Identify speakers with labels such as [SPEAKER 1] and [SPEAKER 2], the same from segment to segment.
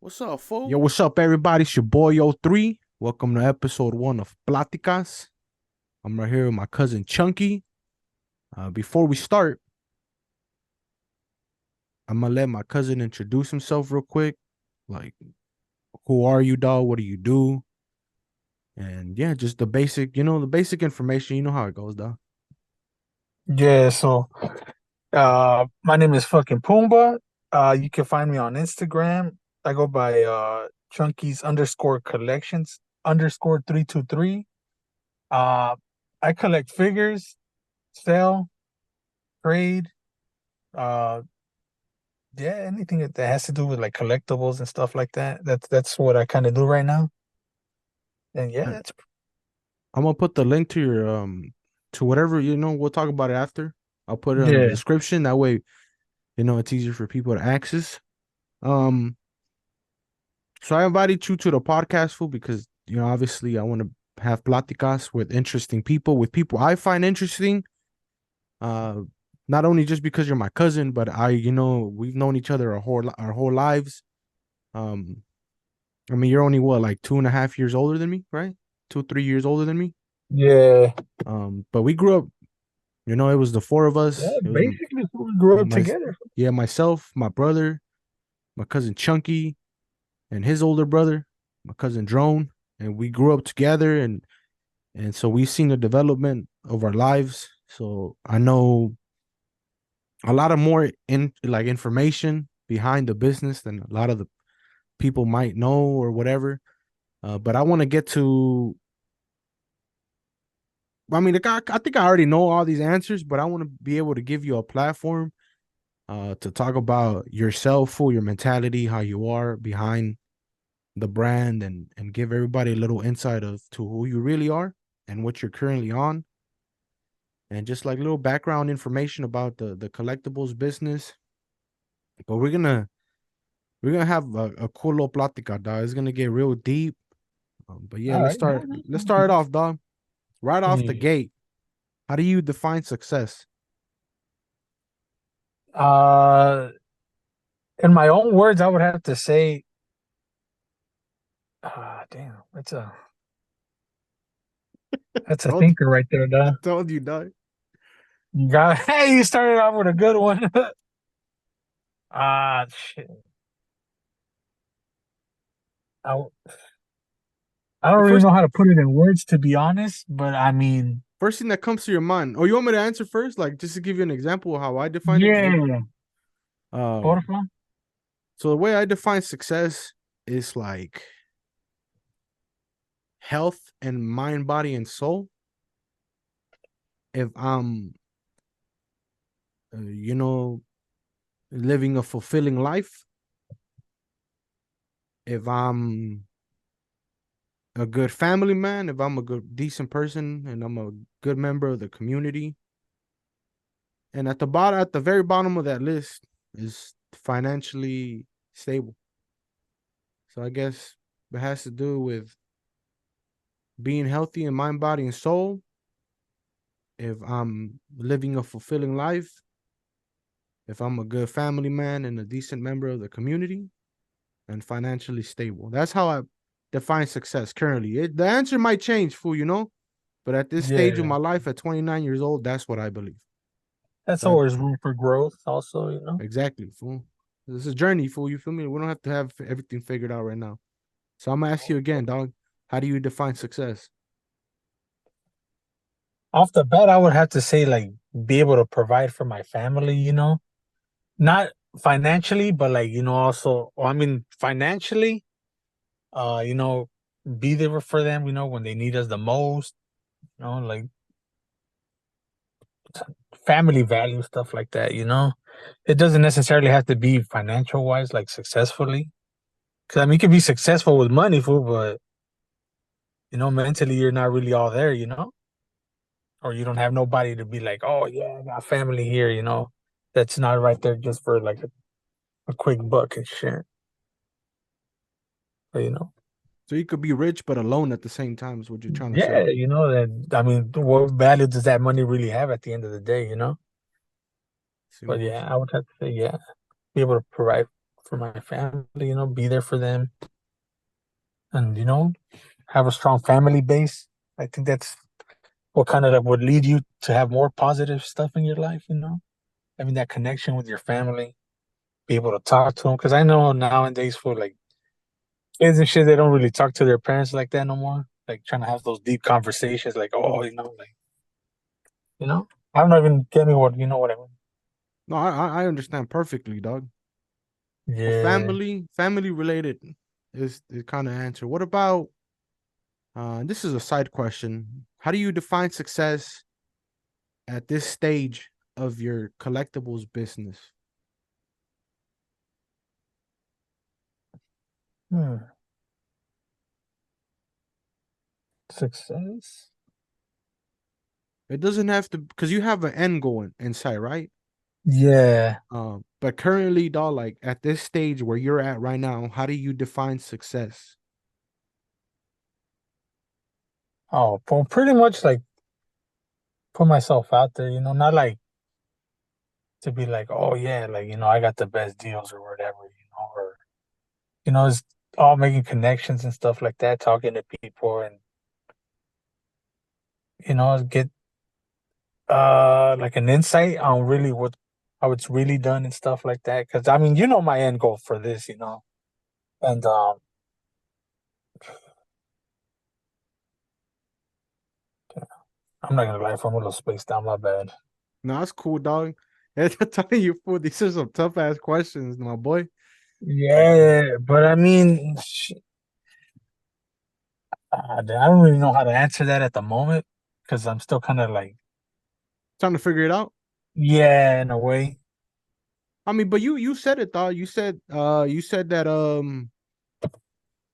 [SPEAKER 1] What's up, fool?
[SPEAKER 2] Yo, what's up, everybody? It's your boy Othree. Welcome to episode 1 of Platicas. I'm right here with my cousin Chunky. Before we start, I'm gonna let my cousin introduce himself real quick. Like, who are you, dog? What do you do? And yeah, just the basic, the basic information. You know how it goes, dog.
[SPEAKER 3] Yeah, so my name is fucking Pumbaa. You can find me on Instagram. I go by Chunkies underscore collections underscore 323. Uh I collect figures, sell, trade, uh yeah, anything that has to do with like collectibles and stuff like that. That's what I kind of do right now. And yeah,
[SPEAKER 2] And
[SPEAKER 3] that's
[SPEAKER 2] I'm gonna put the link to your to whatever, we'll talk about it after. I'll put it on the
[SPEAKER 3] yeah.
[SPEAKER 2] description. That way, it's easier for people to access. Um So I invited you to the podcast, fool, because obviously I want to have platicas with interesting people, with people I find interesting. Uh, Not only just because you're my cousin, but we've known each other our whole lives. Um, I mean, you're only what, like 2.5 years older than me, right? 2, 3 years older than me.
[SPEAKER 3] Yeah.
[SPEAKER 2] But we grew up. It was the four of
[SPEAKER 3] Yeah,
[SPEAKER 2] us. It was
[SPEAKER 3] basically we grew up
[SPEAKER 2] my
[SPEAKER 3] together.
[SPEAKER 2] yeah, myself, my brother, my cousin Chunky, and his older brother, my cousin Drone, and we grew up together, and so we've seen the development of our lives. So I know a lot of more information behind the business than a lot of the people might know or whatever. But I want to get to. I mean, I think I already know all these answers, but I want to be able to give you a platform to talk about yourself, your mentality, how you are behind the brand, and give everybody a little insight of to who you really are and what you're currently on, and just like little background information about the collectibles business. But we're gonna have a cool little plática, dog. It's gonna get real deep. But yeah,
[SPEAKER 3] All
[SPEAKER 2] let's
[SPEAKER 3] right. Yeah,
[SPEAKER 2] start. Let's start it off, dog. Right off the
[SPEAKER 3] yeah.
[SPEAKER 2] gate. How do you define success?
[SPEAKER 3] Uh in my own words, I would have to say, damn, that's a
[SPEAKER 2] Told you,
[SPEAKER 3] thinker right there,
[SPEAKER 2] I
[SPEAKER 3] though.
[SPEAKER 2] told you, dog.
[SPEAKER 3] You got, hey, you started off with a good one. Shit. I, I
[SPEAKER 2] The
[SPEAKER 3] don't really
[SPEAKER 2] first
[SPEAKER 3] know how to put it in words, to be honest, but I mean,
[SPEAKER 2] first thing that comes to your mind. Oh, you want me to answer first? Like just to give you an example of how I define it.
[SPEAKER 3] yeah,
[SPEAKER 2] Um.
[SPEAKER 3] porfa.
[SPEAKER 2] So the way I define success is like health and mind, body, and soul. If I'm, uh, you know, living a fulfilling life, if I'm a good family man, if I'm a good, decent person, and I'm a good member of the community, and at the very bottom of that list is financially stable. So I guess it has to do with being healthy in mind, body, and soul. If I'm living a fulfilling life, if I'm a good family man and a decent member of the community, and financially stable. That's how I define success currently. The answer might change, fool, but at this stage of
[SPEAKER 3] Yeah,
[SPEAKER 2] my life, at 29 years old, that's what I believe.
[SPEAKER 3] that's
[SPEAKER 2] So
[SPEAKER 3] always room for growth, also, you know.
[SPEAKER 2] exactly, fool. This is a journey, fool. You feel me? We don't have to have everything figured out right now. So I'm gonna ask you again, dog. How do you define success?
[SPEAKER 3] Off the bat, I would have to say, like, be able to provide for my family, not financially, but like, also, I mean, financially, uh, you know, be there for them, when they need us the most, like family value, stuff like that. It doesn't necessarily have to be financial wise, like successfully. Cause I mean, you can be successful with money, fool, but mentally you're not really all there. Or you don't have nobody to be like, oh yeah, I got family here. That's not right there just for like a quick buck and shit. But.
[SPEAKER 2] So you could be rich but alone at the same time, is what you're trying to say.
[SPEAKER 3] Yeah, that I mean, what value does that money really have at the end of the day? But
[SPEAKER 2] Simple,
[SPEAKER 3] yeah, I
[SPEAKER 2] simple.
[SPEAKER 3] would have to say, yeah, be able to provide for my family, be there for them and, have a strong family base. I think that's what kind of like would lead you to have more positive stuff in your life, having that connection with your family, be able to talk to them. Because I know nowadays for like kids and shit, they don't really talk to their parents like that no more. Like trying to have those deep conversations, like, oh, like, you know, I don't even get me what I mean.
[SPEAKER 2] No, I understand perfectly, dog. Well,
[SPEAKER 3] Yeah.
[SPEAKER 2] family related is the kind of answer. What about this is a side question. How do you define success at this stage of your collectibles business?
[SPEAKER 3] Hmm. Success.
[SPEAKER 2] It doesn't have to because you have an end goal in sight, right?
[SPEAKER 3] Yeah.
[SPEAKER 2] But currently, dog, like at this stage where you're at right now, how do you define success?
[SPEAKER 3] Oh, well, pretty much like put myself out there, not like to be like, oh yeah, like, I got the best deals or whatever, or, it's all making connections and stuff like that, talking to people and, get like an insight on really how it's really done and stuff like that. Cause I mean, my end goal for this, and I'm not gonna lie, if I'm a little spaced out, my bad.
[SPEAKER 2] No, that's cool, dog. I'm telling you, fool, these are some tough ass questions, my boy.
[SPEAKER 3] Yeah, but I mean, I don't really know how to answer that at the moment because I'm still kind of like,
[SPEAKER 2] Trying to figure it out.
[SPEAKER 3] yeah, in a way.
[SPEAKER 2] I mean, but you said it, dog. You said that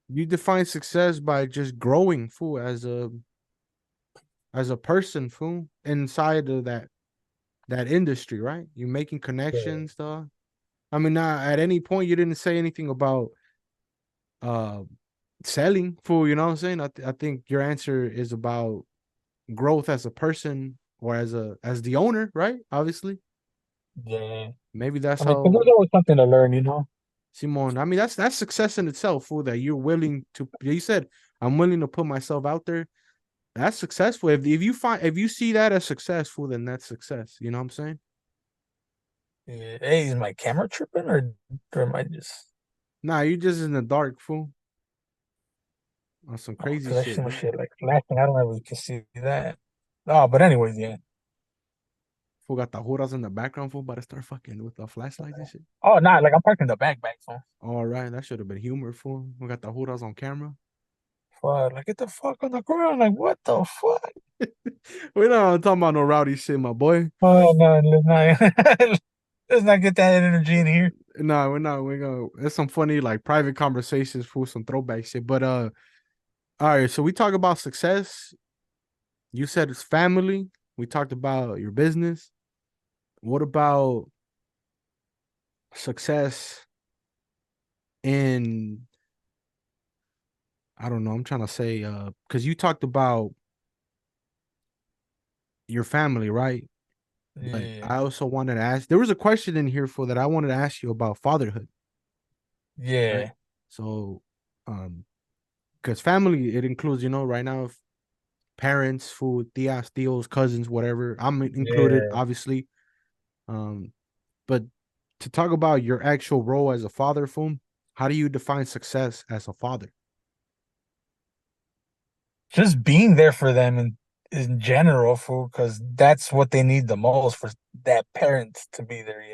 [SPEAKER 2] you define success by just growing, fool, as a person, fool, inside of that industry, right? You're making
[SPEAKER 3] Yeah,
[SPEAKER 2] connections, dog. I mean, at any point you didn't say anything about uh selling, fool. You know what I'm saying? I think your answer is about growth as a person or as the owner, right? Obviously,
[SPEAKER 3] yeah.
[SPEAKER 2] maybe that's
[SPEAKER 3] I mean, 'cause
[SPEAKER 2] how
[SPEAKER 3] there's always something to learn.
[SPEAKER 2] Simon. I mean, that's success in itself, fool. That you're willing to. You said I'm willing to put myself out there. That's successful. If you see that as successful, then that's success. You know what I'm saying?
[SPEAKER 3] Yeah. Hey, is my camera tripping or am I just?
[SPEAKER 2] Nah, you just in the dark, fool. On some
[SPEAKER 3] Oh,
[SPEAKER 2] crazy
[SPEAKER 3] because I see
[SPEAKER 2] shit,
[SPEAKER 3] my
[SPEAKER 2] bro.
[SPEAKER 3] shit like flashing. I don't know if you can see that. Oh, but anyways, yeah.
[SPEAKER 2] Fool got the horas in the background, fool. About to start fucking with the flashlights and shit.
[SPEAKER 3] Oh, nah, like I'm parking the back, so.
[SPEAKER 2] All right, that should have been humor, fool. We got the horas on camera.
[SPEAKER 3] Fuck, like get the fuck on the ground. Like what the fuck?
[SPEAKER 2] We not talking about no rowdy shit, my boy.
[SPEAKER 3] Oh no, let's not let's not get that energy in here.
[SPEAKER 2] No, we're not. We're gonna. It's some funny like private conversations, fool. Some throwback shit. But all right. So we talk about success. You said it's family. We talked about your business. What about success in I don't know, I'm trying to say because you talked about your family, right? But
[SPEAKER 3] Yeah,
[SPEAKER 2] I also wanted to ask there was a question in here for that I wanted to ask you about fatherhood, right?
[SPEAKER 3] yeah,
[SPEAKER 2] So because family it includes, right now parents, food, tias, tios, cousins, whatever. I'm included,
[SPEAKER 3] yeah.
[SPEAKER 2] obviously. Um, but to talk about your actual role as a father, fool, how do you define success as a father?
[SPEAKER 3] Just being there for them in general, fool, because that's what they need the most for that parent to be there.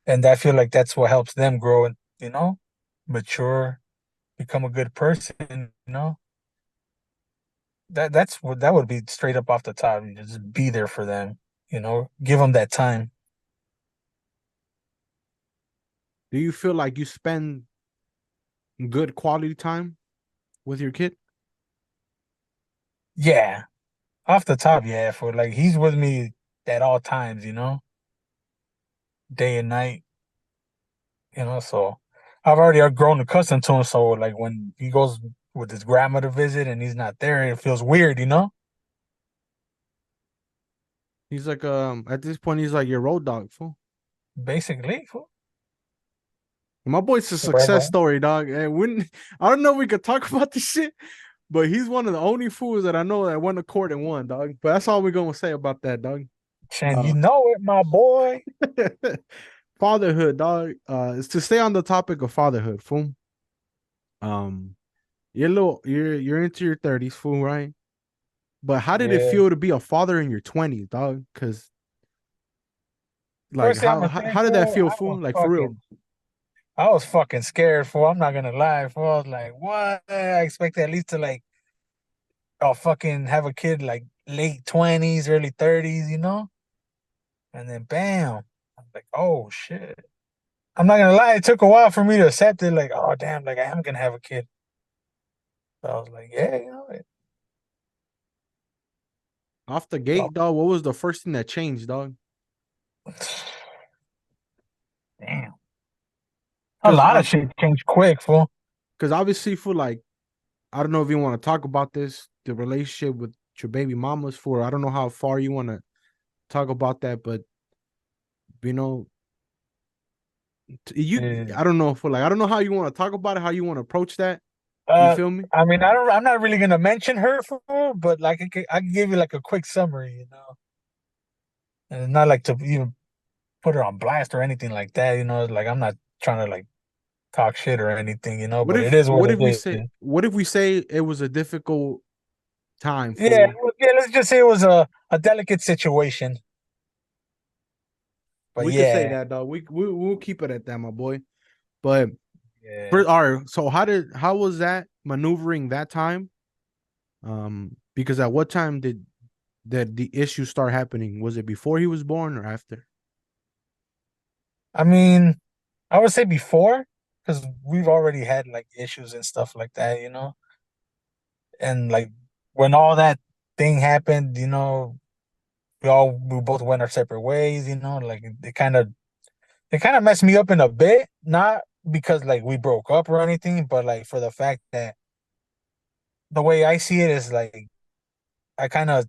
[SPEAKER 3] And I feel like that's what helps them grow and mature, become a good person. That's what that would be straight up off the top. You just be there for them, give them that time.
[SPEAKER 2] Do you feel like you spend good quality time with your kid?
[SPEAKER 3] Yeah, off the top, yeah. For like he's with me at all times, day and night. So I've already grown accustomed to him. So like when he goes with his grandma to visit and he's not there, it feels weird.
[SPEAKER 2] He's like at this point he's like your road dog, fool.
[SPEAKER 3] Basically,
[SPEAKER 2] My boy's a success story, dog. And when I don't know if we could talk about this shit, but he's one of the only fools that I know that went to court and won, dog. But that's all we're gonna say about that, dog.
[SPEAKER 3] And you
[SPEAKER 2] Uh,
[SPEAKER 3] know it, my boy.
[SPEAKER 2] fatherhood, dog. Is to stay on the topic of fatherhood, fool. Um, you're into your 30s, fool, right? But how did it
[SPEAKER 3] Yeah.
[SPEAKER 2] feel to be a father in your 20s, dog? Because like
[SPEAKER 3] Firstly, I'm
[SPEAKER 2] how,
[SPEAKER 3] gonna
[SPEAKER 2] how
[SPEAKER 3] say,
[SPEAKER 2] how did that
[SPEAKER 3] fool,
[SPEAKER 2] feel, fool? Like for real?
[SPEAKER 3] I was fucking scared, fool. I'm not gonna lie, fool. I was like, what? I expected at least to like, oh, fucking have a kid like late 20s, early 30s, you know? And then bam, I'm like, oh shit. I'm not gonna lie, it took a while for me to accept it. Like, oh damn, like I am gonna have a kid. So I was like, yeah, you know,
[SPEAKER 2] Off the
[SPEAKER 3] well,
[SPEAKER 2] gate, dog. What was the first thing that changed, dog?
[SPEAKER 3] damn. A
[SPEAKER 2] Because
[SPEAKER 3] lot
[SPEAKER 2] I
[SPEAKER 3] of shit changed quick, fool.
[SPEAKER 2] because obviously for like I don't know if you want to talk about this, the relationship with your baby mamas for I don't know how far you want to talk about that, but you know, you
[SPEAKER 3] Yeah.
[SPEAKER 2] I don't know for like I don't know how you want to talk about it, how you want to approach that. You
[SPEAKER 3] Uh,
[SPEAKER 2] feel me?
[SPEAKER 3] I mean, I'm not really gonna mention her, fool, but like I can give you like a quick summary, you know, and it's not like to even put her on blast or anything like that, you know. Like I'm not trying to like talk shit or anything, you know, but it is what
[SPEAKER 2] What
[SPEAKER 3] it
[SPEAKER 2] if we say
[SPEAKER 3] is.
[SPEAKER 2] what if we say it was a difficult time
[SPEAKER 3] Yeah,
[SPEAKER 2] for
[SPEAKER 3] yeah. Let's just say it was a delicate situation, but
[SPEAKER 2] we could say
[SPEAKER 3] yeah,
[SPEAKER 2] that dog. We'll keep it at that, my boy. But
[SPEAKER 3] yeah.
[SPEAKER 2] for all right, so how was that maneuvering that time? Because at what time did the issue start happening? Was it before he was born or after?
[SPEAKER 3] I mean, I would say before, because we've already had like issues and stuff like that, you know, and like when all that thing happened, you know, we both went our separate ways, you know, like it kind of messed me up in a bit, not because like we broke up or anything, but like for the fact that the way I see it is like I kind of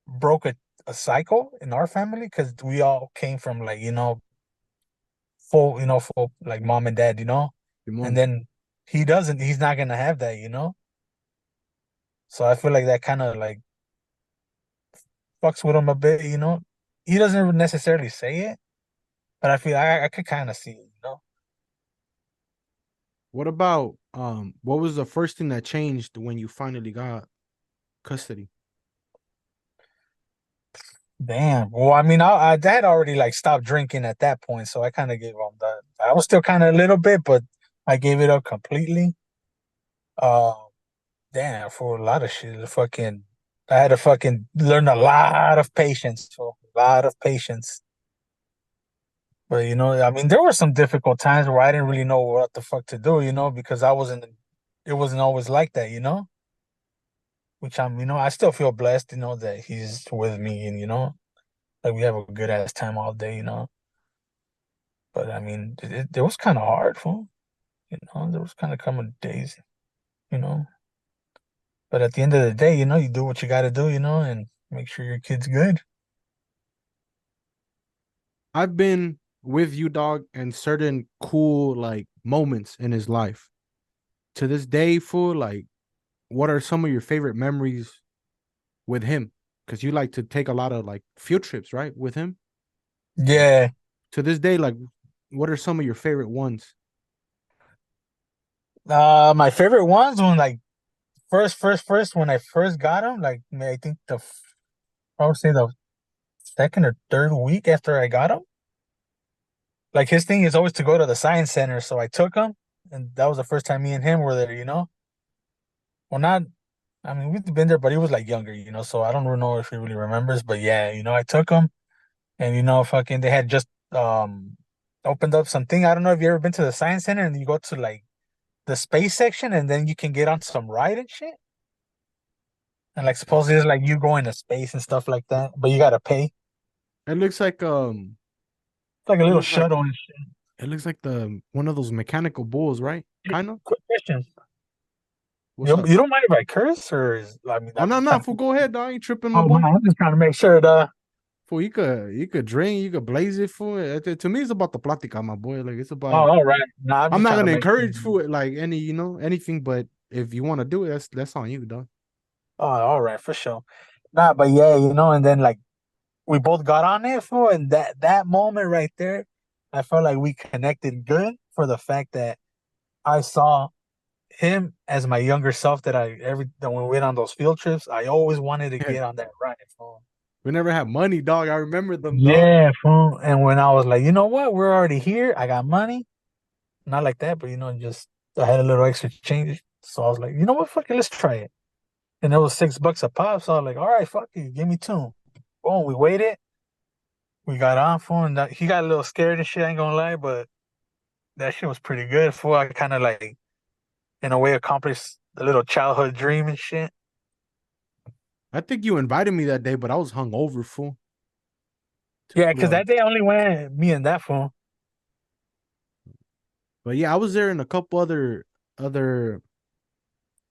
[SPEAKER 3] broke a cycle in our family because we all came from like, full like mom and dad, you know, and
[SPEAKER 2] Simon,
[SPEAKER 3] then he's not gonna have that, you know. So I feel like that kind of like fucks with him a bit, you know. He doesn't necessarily say it, but I feel I could kind of see it, you know.
[SPEAKER 2] what about what was the first thing that changed when you finally got custody?
[SPEAKER 3] Damn. Well, I mean, I dad already like stopped drinking at that point, so I kind of gave him that. I was still kind of a little bit, but I gave it up completely. Uh, damn, for a lot of shit, I had to fucking learn a lot of patience, for a lot of patience. But you know, I mean, there were some difficult times where I didn't really know what the fuck to do, you know, because it wasn't always like that, you know. Which I still feel blessed, you know, that he's with me, and like we have a good ass time all day, you know. But I mean, it was kind of hard for there was kind of coming days, you know. But at the end of the day, you do what you got to do, and make sure your kid's good.
[SPEAKER 2] I've been with you, dog, and certain cool like moments in his life. To this day, fool, like what are some of your favorite memories with him? Because you like to take a lot of like field trips, right? With him.
[SPEAKER 3] Yeah.
[SPEAKER 2] To this day, like what are some of your favorite ones?
[SPEAKER 3] My favorite ones when like first when I first got him, like I think I would say the second or third week after I got him. Like his thing is always to go to the science center, so I took him, and that was the first time me and him were there. Well, not. I mean, we've been there, but he was like younger, so I don't really know if he really remembers. But yeah, I took him, and fucking they had just opened up something. I don't know if you ever been to the science center and you go to like the space section, and then you can get on some ride and shit. And like supposedly it's like you going to space and stuff like that, but you gotta pay. It's
[SPEAKER 2] It looks like
[SPEAKER 3] like a
[SPEAKER 2] it
[SPEAKER 3] little
[SPEAKER 2] looks like
[SPEAKER 3] shuttle and shit.
[SPEAKER 2] it looks like the one of those mechanical bulls, right? Kind of.
[SPEAKER 3] Quick question:
[SPEAKER 2] What's up?
[SPEAKER 3] you don't mind if I curse, or I mean,
[SPEAKER 2] Oh
[SPEAKER 3] I'm
[SPEAKER 2] no,
[SPEAKER 3] just
[SPEAKER 2] no,
[SPEAKER 3] trying
[SPEAKER 2] fool,
[SPEAKER 3] to.
[SPEAKER 2] go ahead, dog. You tripping, my
[SPEAKER 3] Oh
[SPEAKER 2] boy?
[SPEAKER 3] my, I'm just trying to make sure.
[SPEAKER 2] Fool, you could drink, you could blaze it, fool. To me, it's about the platica, my boy. Like it's
[SPEAKER 3] Oh,
[SPEAKER 2] about.
[SPEAKER 3] all right. No, I'm
[SPEAKER 2] I'm
[SPEAKER 3] just
[SPEAKER 2] not
[SPEAKER 3] trying to
[SPEAKER 2] gonna
[SPEAKER 3] make sure.
[SPEAKER 2] encourage fool like anything, but if you want to do it, that's on you, dog.
[SPEAKER 3] Oh, all right, for sure. Nah, but yeah, and then like we both got on it for, and that moment right there, I felt like we connected good for the fact that I saw him as my younger self that when we went on those field trips, I always wanted to get on that ride, fool.
[SPEAKER 2] We never had money, dog. I remember them, dog.
[SPEAKER 3] Yeah, fool. And when I was like, you know what, we're already here. I got money, not like that, but just I had a little extra change, so I was like, you know what, fuck it, let's try it. And it was $6 a pop, so I was like, all right, fuck it, give me two. Boom, we waited. We got on for him. He got a little scared and shit, I ain't gonna lie, but that shit was pretty good for I kind of like in a way accomplished a little childhood dream and shit.
[SPEAKER 2] I think you invited me that day, but I was hungover, fool. To
[SPEAKER 3] Yeah,
[SPEAKER 2] pull
[SPEAKER 3] because
[SPEAKER 2] up.
[SPEAKER 3] that day only went me and that fool.
[SPEAKER 2] But yeah, I was there in a couple other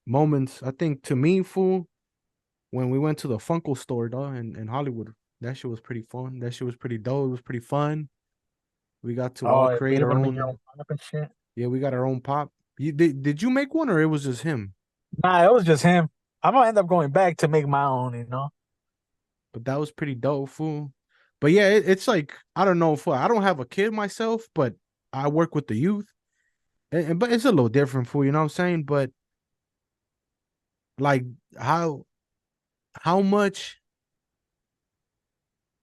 [SPEAKER 2] moments. I think to me, fool, when we went to the Funko store, dog, in Hollywood, that shit was pretty fun. That shit was pretty dope. It was pretty fun. We got to all
[SPEAKER 3] Oh, be
[SPEAKER 2] create
[SPEAKER 3] able
[SPEAKER 2] our
[SPEAKER 3] to make your own
[SPEAKER 2] own.
[SPEAKER 3] pop and shit.
[SPEAKER 2] Yeah, we got our own pop. Did you make one or it was just him?
[SPEAKER 3] Nah, it was just him. I'm gonna end up going back to make my own.
[SPEAKER 2] But that was pretty dope, fool. But yeah, it's like I don't know, fool. I don't have a kid myself, but I work with the youth, but it's a little different, fool. You know what I'm saying? But like, how how much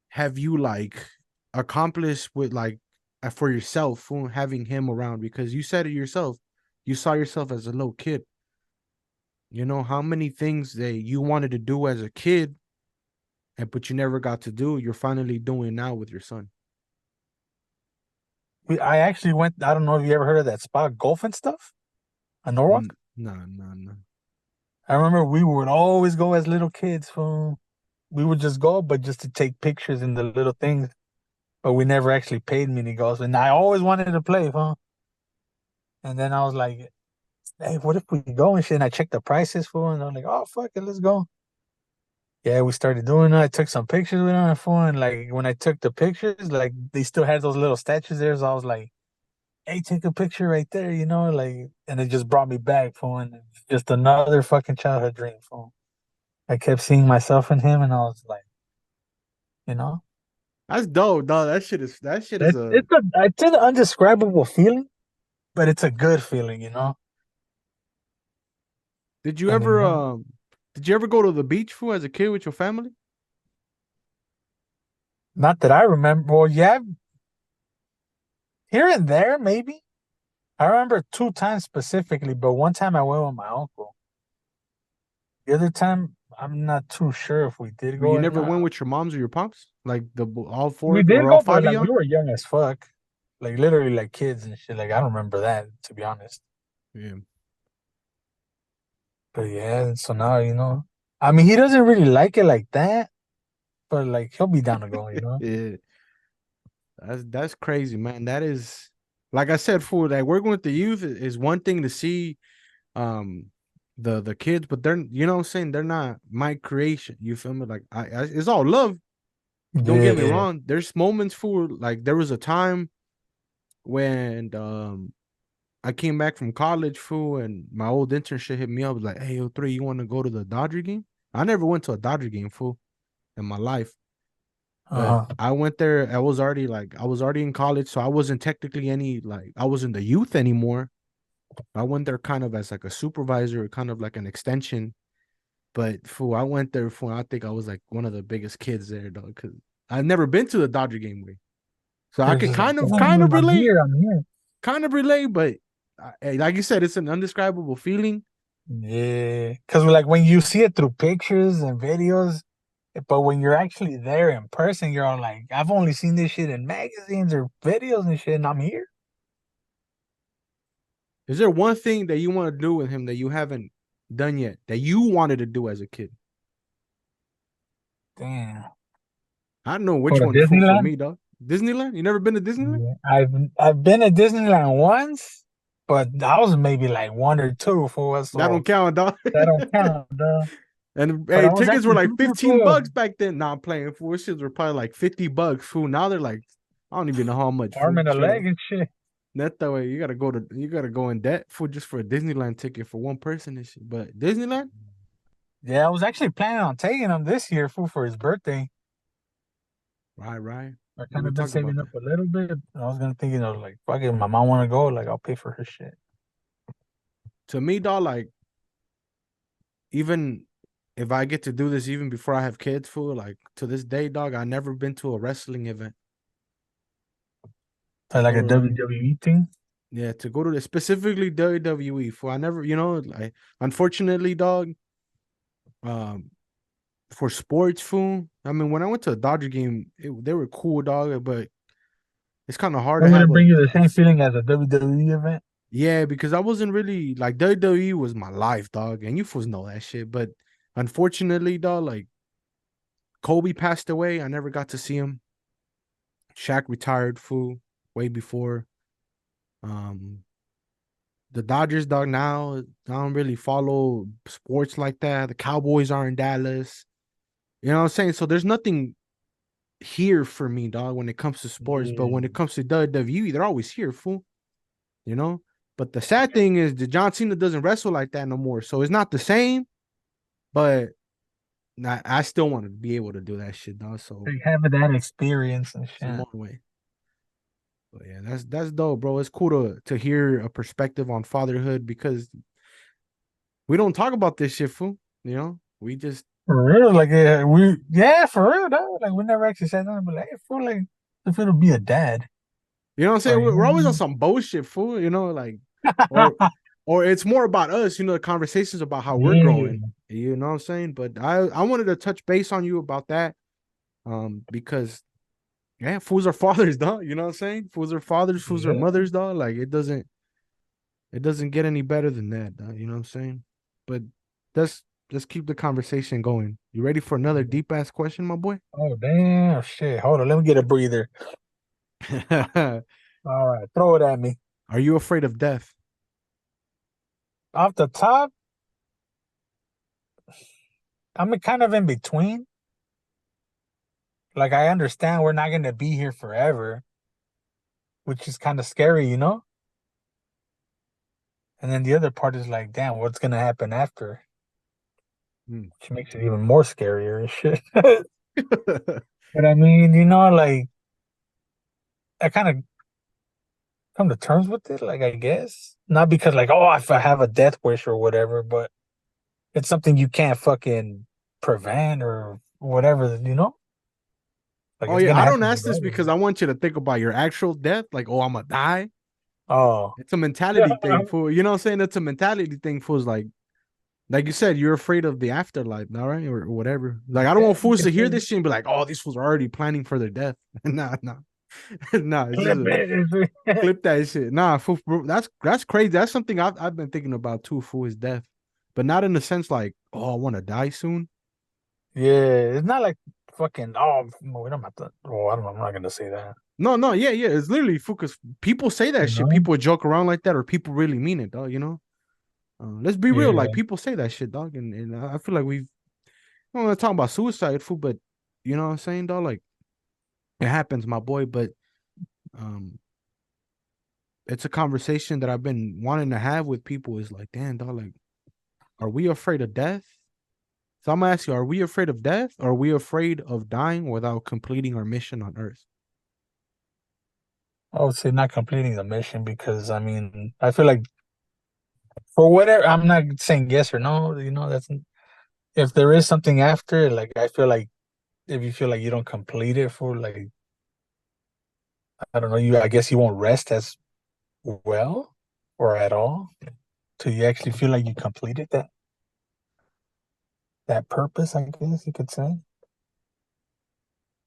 [SPEAKER 2] have you like accomplished with like for yourself, fool, having him around? Because you said it yourself, you saw yourself as a little kid. You know how many things that you wanted to do as a kid, and but you never got to do, you're finally doing now with your son.
[SPEAKER 3] I actually went. I don't know if you ever heard of that spot, golf and stuff, in Norwalk.
[SPEAKER 2] No, no, no.
[SPEAKER 3] I remember we would always go as little kids. Fool. We would just go, but just to take pictures and the little things. But we never actually paid mini golf, and I always wanted to play, huh? And then I was like, "Hey, what if we go and shit?" And I checked the prices for, and I'm like, "Oh fuck it, let's go." Yeah, we started doing it. I took some pictures with him for, and like when I took the pictures, like they still had those little statues there, so I was like, "Hey, take a picture right there," like, and it just brought me back for, and it's just another fucking childhood dream for. I kept seeing myself in him, and I was like, you know,
[SPEAKER 2] That's dope, dog. That shit is
[SPEAKER 3] it's
[SPEAKER 2] a.
[SPEAKER 3] it's an undescribable feeling, but it's a good feeling.
[SPEAKER 2] Did you
[SPEAKER 3] And
[SPEAKER 2] ever did you ever go to the beach, fool, as a kid with your family?
[SPEAKER 3] not that I remember. Well, yeah, here and there, maybe. I remember two times specifically, but one time I went with my uncle. The other time, I'm not too sure if we did
[SPEAKER 2] But
[SPEAKER 3] go
[SPEAKER 2] you
[SPEAKER 3] or
[SPEAKER 2] never
[SPEAKER 3] not.
[SPEAKER 2] went with your moms or your pops, like all
[SPEAKER 3] We
[SPEAKER 2] four
[SPEAKER 3] did
[SPEAKER 2] or all
[SPEAKER 3] go, but
[SPEAKER 2] five of
[SPEAKER 3] like we
[SPEAKER 2] y'all.
[SPEAKER 3] were young as fuck, like literally like kids and shit. Like I don't remember that, to be honest.
[SPEAKER 2] Yeah.
[SPEAKER 3] But yeah, so now I mean, he doesn't really like it like that, but like he'll be down to go.
[SPEAKER 2] Yeah. That's crazy, man. That is like I said, fool, like working with the youth is one thing to see um the kids, but they're you know what I'm saying, they're not my creation. You feel me? Like it's all love. Don't get me
[SPEAKER 3] Yeah.
[SPEAKER 2] wrong. There's moments for like there was a time when I came back from college, fool, and my old internship hit me up like, "Hey, Othree, you want to go to the Dodger game?" I never went to a Dodger game, fool, in my life, but
[SPEAKER 3] Uh-huh.
[SPEAKER 2] I went there. I was already in college, so I wasn't technically any like I wasn't the youth anymore. I went there kind of as like a supervisor, kind of like an extension. But fool, I went there for I think I was like one of the biggest kids there, though, because I've never been to the Dodger game way, so I
[SPEAKER 3] You're
[SPEAKER 2] could
[SPEAKER 3] just like,
[SPEAKER 2] kind of
[SPEAKER 3] damn, I'm
[SPEAKER 2] relate,
[SPEAKER 3] here, I'm here.
[SPEAKER 2] but like you said, it's an undescribable feeling.
[SPEAKER 3] Yeah. Because like when you see it through pictures and videos, but when you're actually there in person, you're all like, I've only seen this shit in magazines or videos and shit, and I'm here.
[SPEAKER 2] Is there one thing that you want to do with him that you haven't done yet that you wanted to do as a kid?
[SPEAKER 3] Damn.
[SPEAKER 2] I don't know
[SPEAKER 3] Go
[SPEAKER 2] which
[SPEAKER 3] to
[SPEAKER 2] one for
[SPEAKER 3] Disneyland?
[SPEAKER 2] me, dog. Disneyland? You never been to Disneyland?
[SPEAKER 3] Yeah. I've been to Disneyland once, but I was maybe like one or two for us,
[SPEAKER 2] That
[SPEAKER 3] so
[SPEAKER 2] don't count, dog.
[SPEAKER 3] that don't count, though.
[SPEAKER 2] And
[SPEAKER 3] But
[SPEAKER 2] hey,
[SPEAKER 3] I was
[SPEAKER 2] tickets were
[SPEAKER 3] actually
[SPEAKER 2] like
[SPEAKER 3] thinking
[SPEAKER 2] 15
[SPEAKER 3] for
[SPEAKER 2] bucks back then. Not playing fool. Shits were probably like $50, fool. Now they're like, I don't even know how much,
[SPEAKER 3] arm
[SPEAKER 2] fool.
[SPEAKER 3] and a
[SPEAKER 2] Straight up.
[SPEAKER 3] leg and shit.
[SPEAKER 2] That way you gotta go in debt for just for a Disneyland ticket for one person and shit. But Disneyland,
[SPEAKER 3] Yeah, I was actually planning on taking him this year, fool, for his birthday.
[SPEAKER 2] right.
[SPEAKER 3] I
[SPEAKER 2] Yeah,
[SPEAKER 3] kind
[SPEAKER 2] we
[SPEAKER 3] of been
[SPEAKER 2] talked about
[SPEAKER 3] saving up
[SPEAKER 2] that.
[SPEAKER 3] a little bit. I was gonna thinking, I was like, fuck it, my mom wanna go, like I'll pay for her shit.
[SPEAKER 2] To me, dog, like even if I get to do this even before I have kids, fool, like to this day, dog, I never been to a wrestling event. To
[SPEAKER 3] Like
[SPEAKER 2] go
[SPEAKER 3] a
[SPEAKER 2] to
[SPEAKER 3] WWE thing.
[SPEAKER 2] Yeah, to go to the specifically WWE. For I never, like unfortunately, dog, um, for sports, fool. I mean, when I went to a Dodger game, they were cool, dog, but it's kind of hard
[SPEAKER 3] It
[SPEAKER 2] to have
[SPEAKER 3] wouldn't
[SPEAKER 2] a
[SPEAKER 3] bring you the same feeling as a WWE event.
[SPEAKER 2] yeah, because I wasn't really like WWE was my life, dog, and you fools know that shit. But unfortunately, dog, like Kobe passed away. I never got to see him. Shaq retired, fool, way before. Um, the Dodgers, dog. Now I don't really follow sports like that. The Cowboys are in Dallas. You know what I'm saying? So there's nothing here for me, dog, when it comes to sports. But when
[SPEAKER 3] Yeah.
[SPEAKER 2] it comes to WWE, they're always here, fool. You know. But the sad thing is, the John Cena doesn't wrestle like that no more. So it's not the same. But I still want to be able to do that shit, dog. So
[SPEAKER 3] Like having that experience and
[SPEAKER 2] some
[SPEAKER 3] shit.
[SPEAKER 2] more way. But yeah, that's dope, bro. It's cool to hear a perspective on fatherhood because we don't talk about this shit, fool. We just
[SPEAKER 3] For real, like for real though. Like we never actually said nothing, but like, I feel like if it'll be a dad,
[SPEAKER 2] what I'm saying.
[SPEAKER 3] or
[SPEAKER 2] We're always on some bullshit, fool. Like or or it's more about us. The conversations about how we're growing.
[SPEAKER 3] yeah,
[SPEAKER 2] You know what I'm saying? But I wanted to touch base on you about that, because yeah, fools are fathers, dog. You know what I'm saying? Fools are fathers, fools are
[SPEAKER 3] yeah,
[SPEAKER 2] mothers, dog. Like it doesn't get any better than that, dog. You know what I'm saying? But let's keep the conversation going. You ready for another
[SPEAKER 3] yeah.
[SPEAKER 2] deep ass question, my boy?
[SPEAKER 3] Oh damn, shit. Hold on, let me get a breather. All right, throw it at me.
[SPEAKER 2] Are you afraid of death?
[SPEAKER 3] Off the top, I'm kind of in between. Like I understand we're not gonna be here forever, which is kind of scary, you know? And then the other part is like, damn, what's gonna happen after?
[SPEAKER 2] Hmm.
[SPEAKER 3] Which makes it even more scarier and shit. But I mean, like I kind of come to terms with it, like I guess. Not because like, oh, if I have a death wish or whatever, but it's something you can't fucking prevent or whatever, you know? Like
[SPEAKER 2] Oh
[SPEAKER 3] it's
[SPEAKER 2] yeah,
[SPEAKER 3] gonna
[SPEAKER 2] I don't
[SPEAKER 3] happen
[SPEAKER 2] ask this because
[SPEAKER 3] regardless.
[SPEAKER 2] I want you to think about your actual death. Like, oh, I'm gonna die.
[SPEAKER 3] Oh.
[SPEAKER 2] It's a
[SPEAKER 3] Yeah.
[SPEAKER 2] mentality thing, fool. You know what I'm saying? It's a mentality thing, fools. Like you said, you're afraid of the afterlife, all right, or whatever. Like, I don't
[SPEAKER 3] Yeah,
[SPEAKER 2] want
[SPEAKER 3] you
[SPEAKER 2] fools to
[SPEAKER 3] can
[SPEAKER 2] hear
[SPEAKER 3] say
[SPEAKER 2] this shit and be like, "Oh, these fools are already planning for their death." Nah, nah, nah. It's just
[SPEAKER 3] clip it.
[SPEAKER 2] clip that shit. Nah, fool, bro, that's crazy. That's something I've been thinking about too. Fool is death, but not in the sense like, oh, I want to die soon.
[SPEAKER 3] Yeah, it's not like fucking, oh, we don't have to, oh, I don't know, I'm not gonna say that,
[SPEAKER 2] No, no, yeah, yeah. It's literally fool because people say that
[SPEAKER 3] you
[SPEAKER 2] shit.
[SPEAKER 3] know?
[SPEAKER 2] People joke around like that, or people really mean it, dog. Let's be real. Like
[SPEAKER 3] Yeah.
[SPEAKER 2] people say that shit, dog, and I feel like we've. I don't want to talk about suicide, fool, but you know what I'm saying, dog. Like it happens, my boy, but um it's a conversation that I've been wanting to have with people is like, damn, dog, like, are we afraid of death? So I'm gonna ask you, are we afraid of death? Or are we afraid of dying without completing our mission on Earth?
[SPEAKER 3] I would say not completing the mission because I mean, I feel like for whatever, I'm not saying yes or no, that's if there is something after, like I feel like if you feel like you don't complete it for like I don't know, I guess you won't rest as well or at all till you actually feel like you completed that purpose, I guess you could say.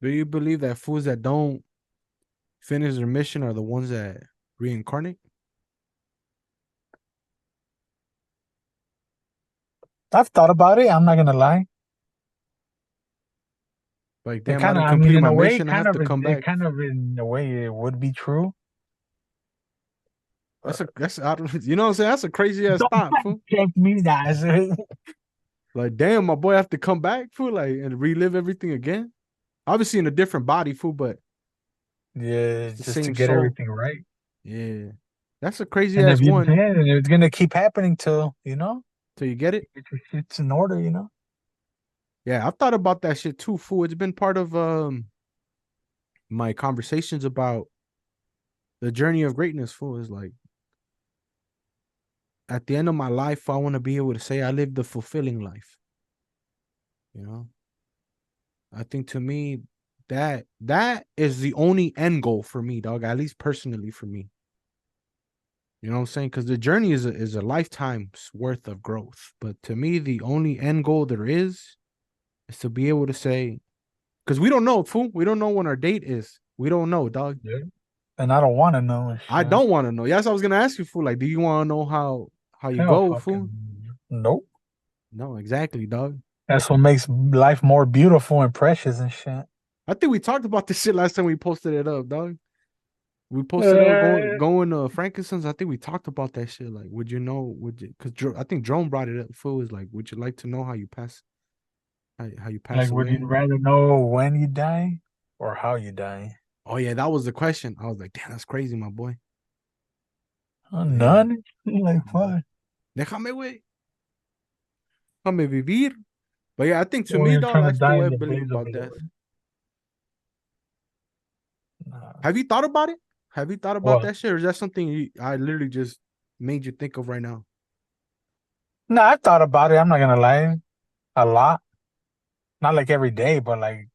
[SPEAKER 2] Do you believe that fools that don't finish their mission are the ones that reincarnate?
[SPEAKER 3] I've thought about it, I'm not gonna lie.
[SPEAKER 2] Like,
[SPEAKER 3] It
[SPEAKER 2] damn, I
[SPEAKER 3] kind of,
[SPEAKER 2] didn't
[SPEAKER 3] I mean,
[SPEAKER 2] complete
[SPEAKER 3] in
[SPEAKER 2] my
[SPEAKER 3] a way,
[SPEAKER 2] mission. I have to come back.
[SPEAKER 3] in a way, it would be true.
[SPEAKER 2] That's a that's I don't, you know what I'm saying? That's a crazy ass
[SPEAKER 3] Don't
[SPEAKER 2] thought,
[SPEAKER 3] fact
[SPEAKER 2] fool.
[SPEAKER 3] check me, guys.
[SPEAKER 2] Like, damn, my boy have to come back, fool, like, and relive everything again. Obviously in a different body, fool, but
[SPEAKER 3] Yeah,
[SPEAKER 2] it's the
[SPEAKER 3] just to
[SPEAKER 2] same
[SPEAKER 3] get
[SPEAKER 2] soul.
[SPEAKER 3] everything right.
[SPEAKER 2] Yeah. That's a crazy
[SPEAKER 3] And if
[SPEAKER 2] ass
[SPEAKER 3] you
[SPEAKER 2] one
[SPEAKER 3] did, it's gonna keep happening till,
[SPEAKER 2] till you get it.
[SPEAKER 3] get your shit's in order.
[SPEAKER 2] Yeah, I've thought about that shit too, fool. It's been part of my conversations about the journey of greatness, fool. Is like at the end of my life, I want to be able to say I lived a fulfilling life. You know, I think to me that is the only end goal for me, dog. At least personally for me. You know what I'm saying? Because the journey is a lifetime's worth of growth. But to me, the only end goal there is to be able to say, because we don't know, fool. We don't know when our date is. We don't know, dog.
[SPEAKER 3] Yeah. And I don't want to know and
[SPEAKER 2] I
[SPEAKER 3] shit.
[SPEAKER 2] don't want to know. Yes, I was gonna ask you, fool. Like, do you want to know how you
[SPEAKER 3] Hell,
[SPEAKER 2] go, fool?
[SPEAKER 3] fucking nope.
[SPEAKER 2] No, exactly, dog.
[SPEAKER 3] That's what makes life more beautiful and precious and shit.
[SPEAKER 2] I think we talked about this shit last time we posted it up, dog. We posted up
[SPEAKER 3] Uh,
[SPEAKER 2] going to Frankincense. I think we talked about that shit. Like, would you know? Would you? Because I think Drone brought it up. Fool is like, would you like to know how you pass
[SPEAKER 3] like, would you
[SPEAKER 2] away?
[SPEAKER 3] rather know when you die or how you die?
[SPEAKER 2] Oh yeah, that was the question. I was like, damn, that's crazy, my boy. But yeah,
[SPEAKER 3] None. Like,
[SPEAKER 2] yeah.
[SPEAKER 3] what?
[SPEAKER 2] Déjame, güey. Déjame vivir. But yeah, I think to
[SPEAKER 3] Well,
[SPEAKER 2] me,
[SPEAKER 3] you're
[SPEAKER 2] dog,
[SPEAKER 3] trying
[SPEAKER 2] I
[SPEAKER 3] to die
[SPEAKER 2] still
[SPEAKER 3] in the
[SPEAKER 2] believe
[SPEAKER 3] blaze of
[SPEAKER 2] about death.
[SPEAKER 3] glory. Nah.
[SPEAKER 2] Have you thought about it? Have you thought about
[SPEAKER 3] What?
[SPEAKER 2] that shit, or is that something I literally just made you think of right now?
[SPEAKER 3] No, I've thought about it. I'm not gonna lie. A lot. Not like every day, but like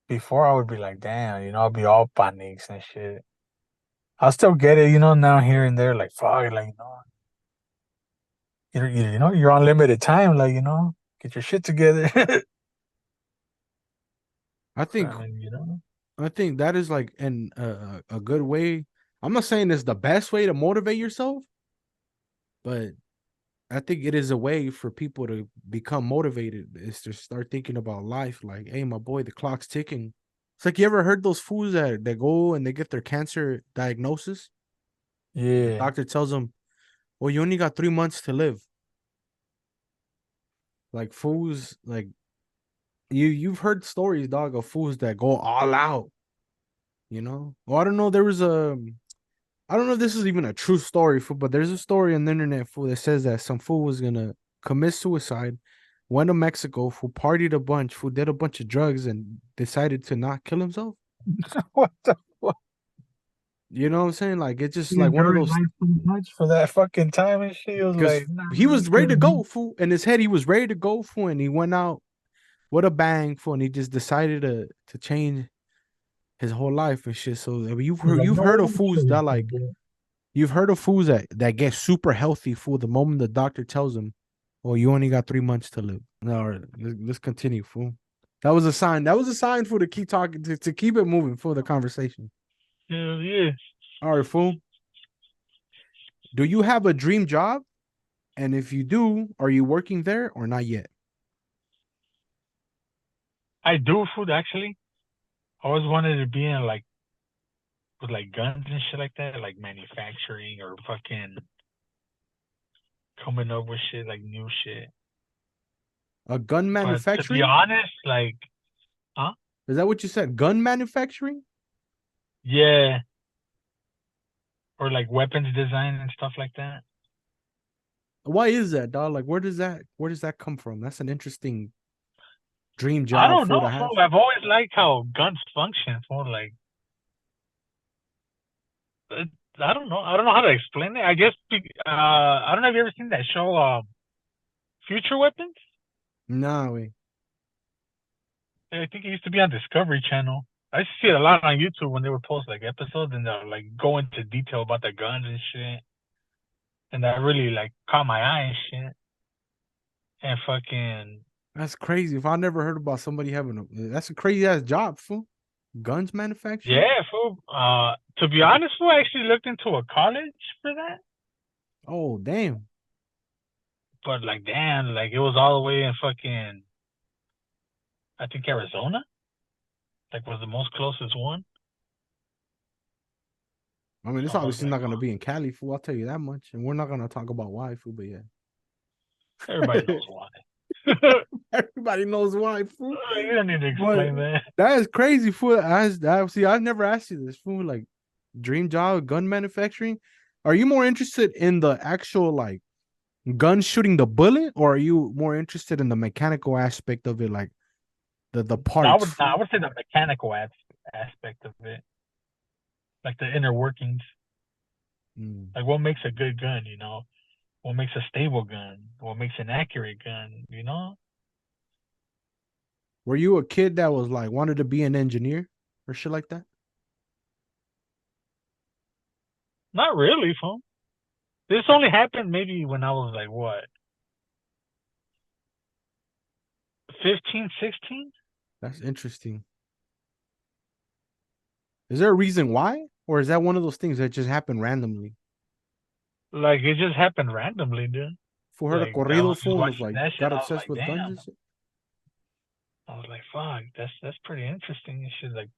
[SPEAKER 3] before I would be like, damn, I'll be all panics and shit. I'll still get it, now here and there, like fuck, like you're on limited time, like get your shit together.
[SPEAKER 2] I think
[SPEAKER 3] And
[SPEAKER 2] I think that is like a good way. I'm not saying it's the best way to motivate yourself, but I think it is a way for people to become motivated. Is to start thinking about life. Like, hey, my boy, the clock's ticking. It's like you ever heard those fools that go and they get their cancer diagnosis. The
[SPEAKER 3] yeah,
[SPEAKER 2] doctor tells them, "Well, you only got 3 months to live." Like fools, like you've heard stories, dog, of fools that go all out. Well, I don't know. I don't know if this is even a true story, fool, but there's a story on the internet, fool, that says that some fool was gonna commit suicide, went to Mexico, fool, partied a bunch, fool, did a bunch of drugs, and decided to not kill himself.
[SPEAKER 3] what the fuck?
[SPEAKER 2] You know what I'm saying? Like it's just
[SPEAKER 3] He
[SPEAKER 2] like one of
[SPEAKER 3] enjoyed
[SPEAKER 2] those,
[SPEAKER 3] life too much for that fucking time and shit. He was
[SPEAKER 2] because
[SPEAKER 3] like, nah,
[SPEAKER 2] he was ready to
[SPEAKER 3] kill me.
[SPEAKER 2] go, fool. In his head, he was ready to go, fool, and he went out with a bang, fool, and he just decided to change his whole life and shit. So I mean, you've
[SPEAKER 3] He's
[SPEAKER 2] heard
[SPEAKER 3] like,
[SPEAKER 2] you've
[SPEAKER 3] no,
[SPEAKER 2] heard
[SPEAKER 3] let
[SPEAKER 2] of
[SPEAKER 3] me
[SPEAKER 2] fools
[SPEAKER 3] kill
[SPEAKER 2] that
[SPEAKER 3] yourself,
[SPEAKER 2] like
[SPEAKER 3] bro.
[SPEAKER 2] you've heard of fools that get super healthy fool the moment the doctor tells them, "Oh, you only got 3 months to live." No, all right, let's continue, fool. That was a sign. That was a sign for to keep talking to keep it moving for the conversation.
[SPEAKER 3] Hell yeah.
[SPEAKER 2] All right, fool. Do you have a dream job? And if you do, are you working there or not yet?
[SPEAKER 3] I do food actually. I always wanted to be in like with like guns and shit like that, like manufacturing or fucking coming up with shit like new shit.
[SPEAKER 2] A gun
[SPEAKER 3] But to be
[SPEAKER 2] manufacturing?
[SPEAKER 3] honest, like, huh?
[SPEAKER 2] Is that what you said? Gun manufacturing?
[SPEAKER 3] Yeah, or like weapons design and stuff like that.
[SPEAKER 2] Why is that, dog? Like, where does that come from? That's an interesting dream
[SPEAKER 3] I
[SPEAKER 2] job
[SPEAKER 3] don't
[SPEAKER 2] for
[SPEAKER 3] know,
[SPEAKER 2] to have.
[SPEAKER 3] fool. I've always liked how guns function, fool. Like, uh, I don't know. I don't know how to explain it. I guess, I don't know if you ever seen that show, Future Weapons?
[SPEAKER 2] Nah, wait.
[SPEAKER 3] I think it used to be on Discovery Channel. I used to see it a lot on YouTube when they would post like episodes and they'll like go into detail about the guns and shit. And that really like caught my eye and shit. And fucking
[SPEAKER 2] That's crazy. If I never heard about somebody having that's a crazy ass job, fool. Guns manufacturing?
[SPEAKER 3] yeah, fool. To be honest, fool, I actually looked into a college for that.
[SPEAKER 2] Oh, damn.
[SPEAKER 3] But like, damn, like it was all the way in fucking, I think Arizona. Like was the most closest one.
[SPEAKER 2] I mean, it's
[SPEAKER 3] So I was
[SPEAKER 2] obviously
[SPEAKER 3] like,
[SPEAKER 2] not gonna be in Cali, fool. I'll tell you that much. And we're not gonna talk about why, fool, but yeah.
[SPEAKER 3] Everybody knows why.
[SPEAKER 2] Everybody knows why, fool.
[SPEAKER 3] You don't need to
[SPEAKER 2] But
[SPEAKER 3] explain that.
[SPEAKER 2] that is crazy, fool. See, I've never asked you this, fool. Like, dream job, gun manufacturing. Are you more interested in the actual like gun shooting the bullet, or are you more interested in the mechanical aspect of it, like the parts,
[SPEAKER 3] I
[SPEAKER 2] fool?
[SPEAKER 3] would say the mechanical aspect of it, like the inner workings,
[SPEAKER 2] Mm.
[SPEAKER 3] like what makes a good gun, you know, what makes a stable gun, what makes an accurate gun, you know.
[SPEAKER 2] Were you a kid that was like wanted to be an engineer or shit like that?
[SPEAKER 3] Not really, fool. This only happened maybe when I was like what, 15, 16.
[SPEAKER 2] That's interesting. Is there a reason why, or is that one of those things that just happened randomly?
[SPEAKER 3] Like it just happened randomly, dude.
[SPEAKER 2] For her, a
[SPEAKER 3] Like I
[SPEAKER 2] corrido
[SPEAKER 3] was just
[SPEAKER 2] fool and was
[SPEAKER 3] watching
[SPEAKER 2] like
[SPEAKER 3] that shit.
[SPEAKER 2] got
[SPEAKER 3] I was
[SPEAKER 2] obsessed
[SPEAKER 3] like,
[SPEAKER 2] with guns
[SPEAKER 3] damn.
[SPEAKER 2] and shit.
[SPEAKER 3] I was like, fuck, that's pretty interesting and shit. Like,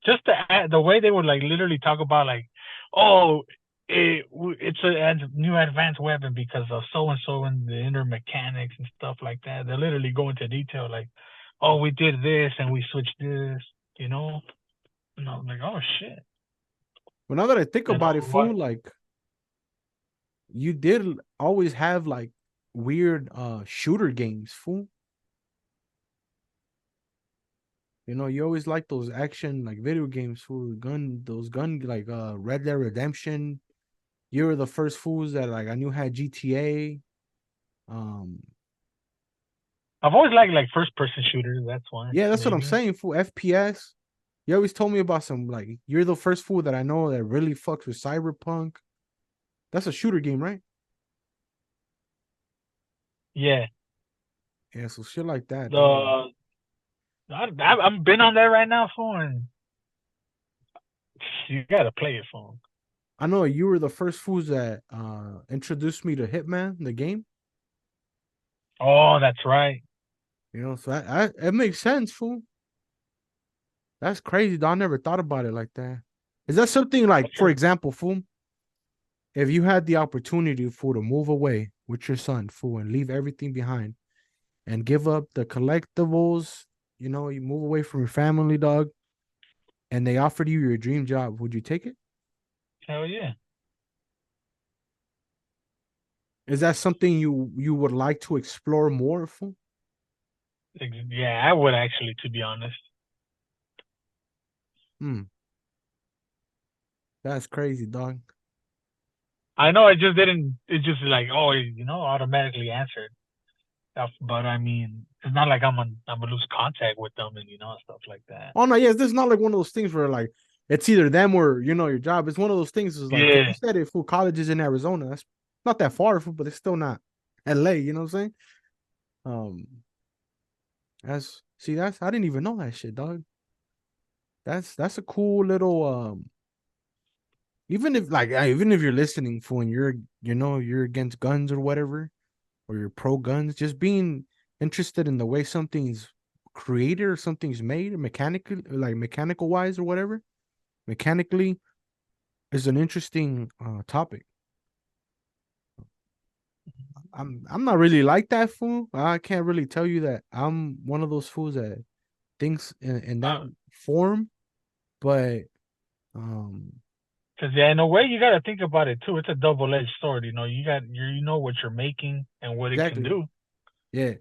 [SPEAKER 3] just the way they would like literally talk about like, oh, it's a new advanced weapon because of so and so and the inner mechanics and stuff like that. They literally go into detail like, oh, we did this and we switched this, you know. And I was like, oh shit.
[SPEAKER 2] But now that I think
[SPEAKER 3] And
[SPEAKER 2] about it,
[SPEAKER 3] what?
[SPEAKER 2] fool, like you did always have like weird shooter games, fool. You know, you always like those action like video games, fool. Those gun like Red Dead Redemption. You were the first fools that like I knew had GTA. Um,
[SPEAKER 3] I've always liked like first person shooters. That's why
[SPEAKER 2] yeah, that's what I'm
[SPEAKER 3] maybe.
[SPEAKER 2] saying, fool. FPS. You always told me about some like you're the first fool that I know that really fucks with Cyberpunk. That's a shooter game, right?
[SPEAKER 3] Yeah.
[SPEAKER 2] Yeah, so shit like that, dog.
[SPEAKER 3] The I'm been on that right now, phone. You gotta play it, phone.
[SPEAKER 2] I know you were the first fools that introduced me to Hitman, the game.
[SPEAKER 3] Oh, that's right.
[SPEAKER 2] You know, so it makes sense, fool. That's crazy, dog. I never thought about it like that. Is that something like,
[SPEAKER 3] What's
[SPEAKER 2] for
[SPEAKER 3] your
[SPEAKER 2] example, fool, if you had the opportunity, fool, to move away with your son, fool, and leave everything behind and give up the collectibles, you know, you move away from your family, dog, and they offered you your dream job, would you take it?
[SPEAKER 3] hell yeah?
[SPEAKER 2] Is that something you would like to explore more, fool?
[SPEAKER 3] Yeah, I would actually, to be honest.
[SPEAKER 2] Hmm, that's crazy, dog.
[SPEAKER 3] I know I just didn't. It just like oh, you know, automatically answered. But I mean, it's not like I'm gonna lose contact with them and you know stuff like that.
[SPEAKER 2] Oh no, yes, this is not like one of those things where like it's either them or you know your job. It's one of those things is like because you
[SPEAKER 3] Yeah,
[SPEAKER 2] said it, fool, college is in Arizona. That's not that far, fool, but it's still not LA, you know what I'm saying? Um that's see that's I didn't even know that shit, dog. That's a cool little even if like even if you're listening, fool, and you're you know you're against guns or whatever, or you're pro guns, just being interested in the way something's created or something's made mechanically like mechanical wise or whatever mechanically is an interesting topic. I'm not really like that fool. I can't really tell you that I'm one of those fools that thinks in that form, but um
[SPEAKER 3] because yeah, in a way you gotta think about it too. It's a double edged sword. You know, you know what you're making and what it can
[SPEAKER 2] exactly.
[SPEAKER 3] do.
[SPEAKER 2] Yeah.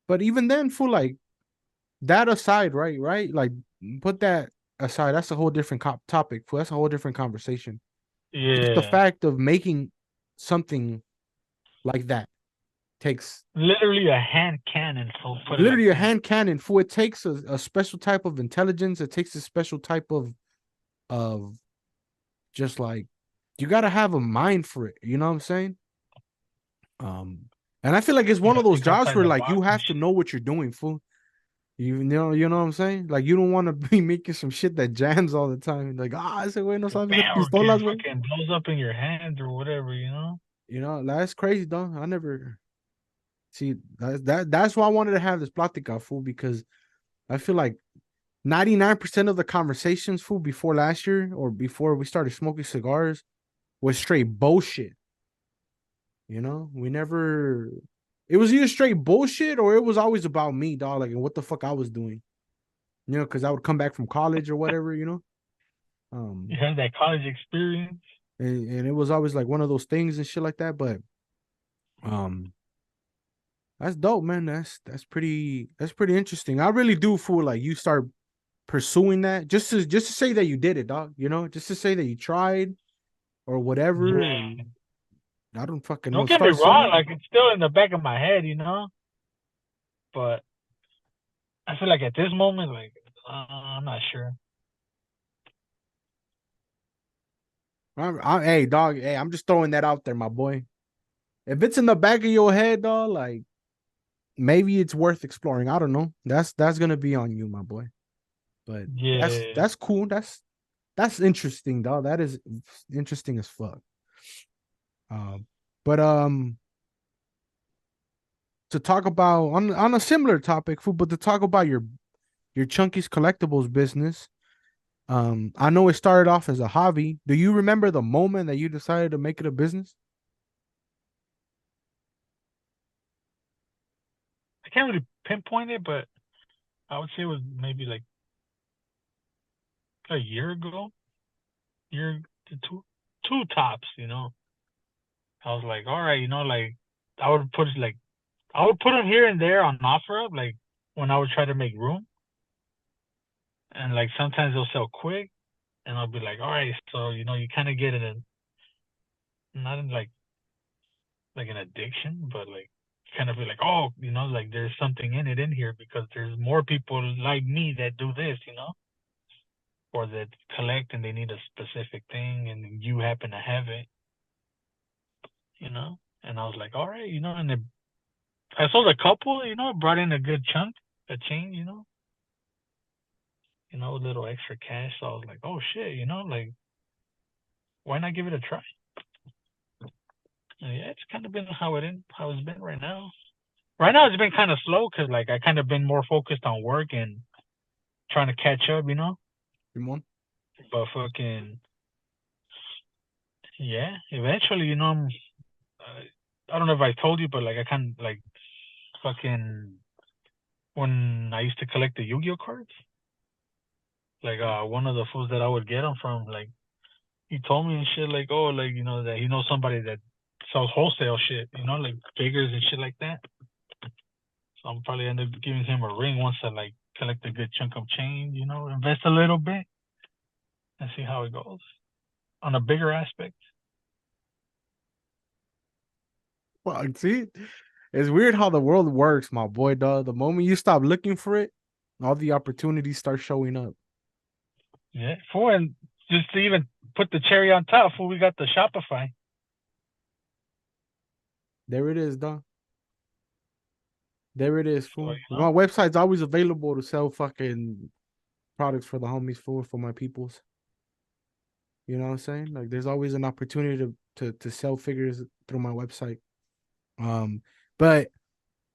[SPEAKER 2] But even then, fool, like that aside, right? Right? Like put that aside. That's a whole different topic. Fool. That's a whole different conversation. Just the
[SPEAKER 3] Yeah,
[SPEAKER 2] fact of making something like that takes
[SPEAKER 3] literally a hand cannon. So put it like
[SPEAKER 2] literally a
[SPEAKER 3] that.
[SPEAKER 2] hand cannon. For it takes a special type of intelligence. It takes a special type of just like you got to have a mind for it. You know what I'm saying? Um, and I feel like it's
[SPEAKER 3] You
[SPEAKER 2] one of
[SPEAKER 3] gotta
[SPEAKER 2] those
[SPEAKER 3] think
[SPEAKER 2] jobs
[SPEAKER 3] outside
[SPEAKER 2] where
[SPEAKER 3] the
[SPEAKER 2] like you
[SPEAKER 3] box and
[SPEAKER 2] have to
[SPEAKER 3] shit.
[SPEAKER 2] know what you're doing, fool. You know what I'm saying? Like you don't want to be making some shit that jams all the time. Like ese güey no sabe hacer
[SPEAKER 3] Bam, or can
[SPEAKER 2] pistolas, güey.
[SPEAKER 3] fucking blows up in your hands or whatever, you know?
[SPEAKER 2] You know that's crazy, dog. I never see that's why I wanted to have this plática, fool, because I feel like 99% of the conversations, fool, before last year or before we started smoking cigars was straight bullshit. You know, we never. It was either straight bullshit or it was always about me, dog. Like, and what the fuck I was doing. You know, because I would come back from college or whatever. You know,
[SPEAKER 3] You
[SPEAKER 2] um,
[SPEAKER 3] have that college experience.
[SPEAKER 2] and it was always like one of those things and shit like that. But um, that's dope, man. That's pretty interesting. I really do feel like you start pursuing that just to say that you did it, dog. You know, just to say that you tried or whatever,
[SPEAKER 3] Yeah.
[SPEAKER 2] and I don't fucking know.
[SPEAKER 3] Don't get me
[SPEAKER 2] Start
[SPEAKER 3] wrong,
[SPEAKER 2] somewhere.
[SPEAKER 3] like it's still in the back of my head, you know. But I feel like at this moment, like I'm not sure.
[SPEAKER 2] Hey, dog. Hey, I'm just throwing that out there, my boy. If it's in the back of your head, dog, like maybe it's worth exploring. I don't know. That's gonna be on you, my boy. But that's
[SPEAKER 3] Yeah.
[SPEAKER 2] that's cool. That's interesting, dog. That is interesting as fuck. Um, but to talk about on a similar topic, food, but to talk about your Chunky's collectibles business. I know it started off as a hobby. Do you remember the moment that you decided to make it a business?
[SPEAKER 3] I can't really pinpoint it, but I would say it was maybe like a year ago, year to two tops. You know, I was like, all right, you know, like I would put like I would put them here and there on offer up, like when I would try to make room, and like sometimes they'll sell quick, and I'll be like, all right, so you know, you kind of get in a not in like an addiction, but like kind of be like, oh, you know, like there's something in it in here because there's more people like me that do this, you know, or that collect and they need a specific thing and you happen to have it, you know. And I was like, all right, you know, and I sold a couple, you know, brought in a good chunk, a change, you know, a little extra cash. So I was like, oh shit, you know, like why not give it a try? And yeah, it's kind of been how it's been right now. Right now, it's been kind of slow because like I kind of been more focused on work and trying to catch up, you know.
[SPEAKER 2] Simon?
[SPEAKER 3] But fucking yeah, eventually, you know, I don't know if I told you, but like I kind of like fucking when I used to collect the Yu-Gi-Oh cards, like one of the fools that I would get them from, like he told me and shit, like oh, like you know that he knows somebody that sells wholesale shit, you know, like figures and shit like that. So I'm probably end up giving him a ring once I like collect a good chunk of change, you know, invest a little bit and see how it goes on a bigger aspect.
[SPEAKER 2] Well, see, it's weird how the world works, my boy, dog. The moment you stop looking for it, all the opportunities start showing up.
[SPEAKER 3] Yeah, fool, and just to even put the cherry on top, fool, we got the Shopify.
[SPEAKER 2] There it is, dog. There it is,
[SPEAKER 3] So
[SPEAKER 2] fool.
[SPEAKER 3] you
[SPEAKER 2] My
[SPEAKER 3] know,
[SPEAKER 2] website's always available to sell fucking products for the homies, fool, for my peoples. You know what I'm saying? Like, there's always an opportunity to sell figures through my website. But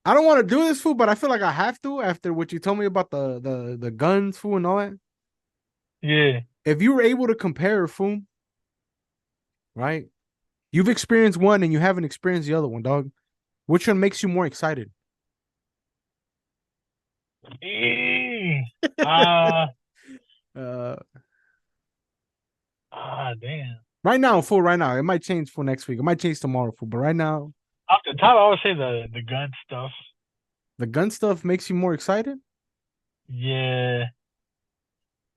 [SPEAKER 2] I don't want to do this, fool. But I feel like I have to after what you told me about the guns, fool, and all that.
[SPEAKER 3] yeah.
[SPEAKER 2] If you were able to compare, fool, right? You've experienced one and you haven't experienced the other one, dog. Which one makes you more excited?
[SPEAKER 3] Eh. Uh,
[SPEAKER 2] uh,
[SPEAKER 3] damn.
[SPEAKER 2] right now, fool. Right now, it might change for next week. It might change tomorrow, fool. But right now,
[SPEAKER 3] Off the top, I would say the gun stuff.
[SPEAKER 2] the gun stuff makes you more excited.
[SPEAKER 3] Yeah,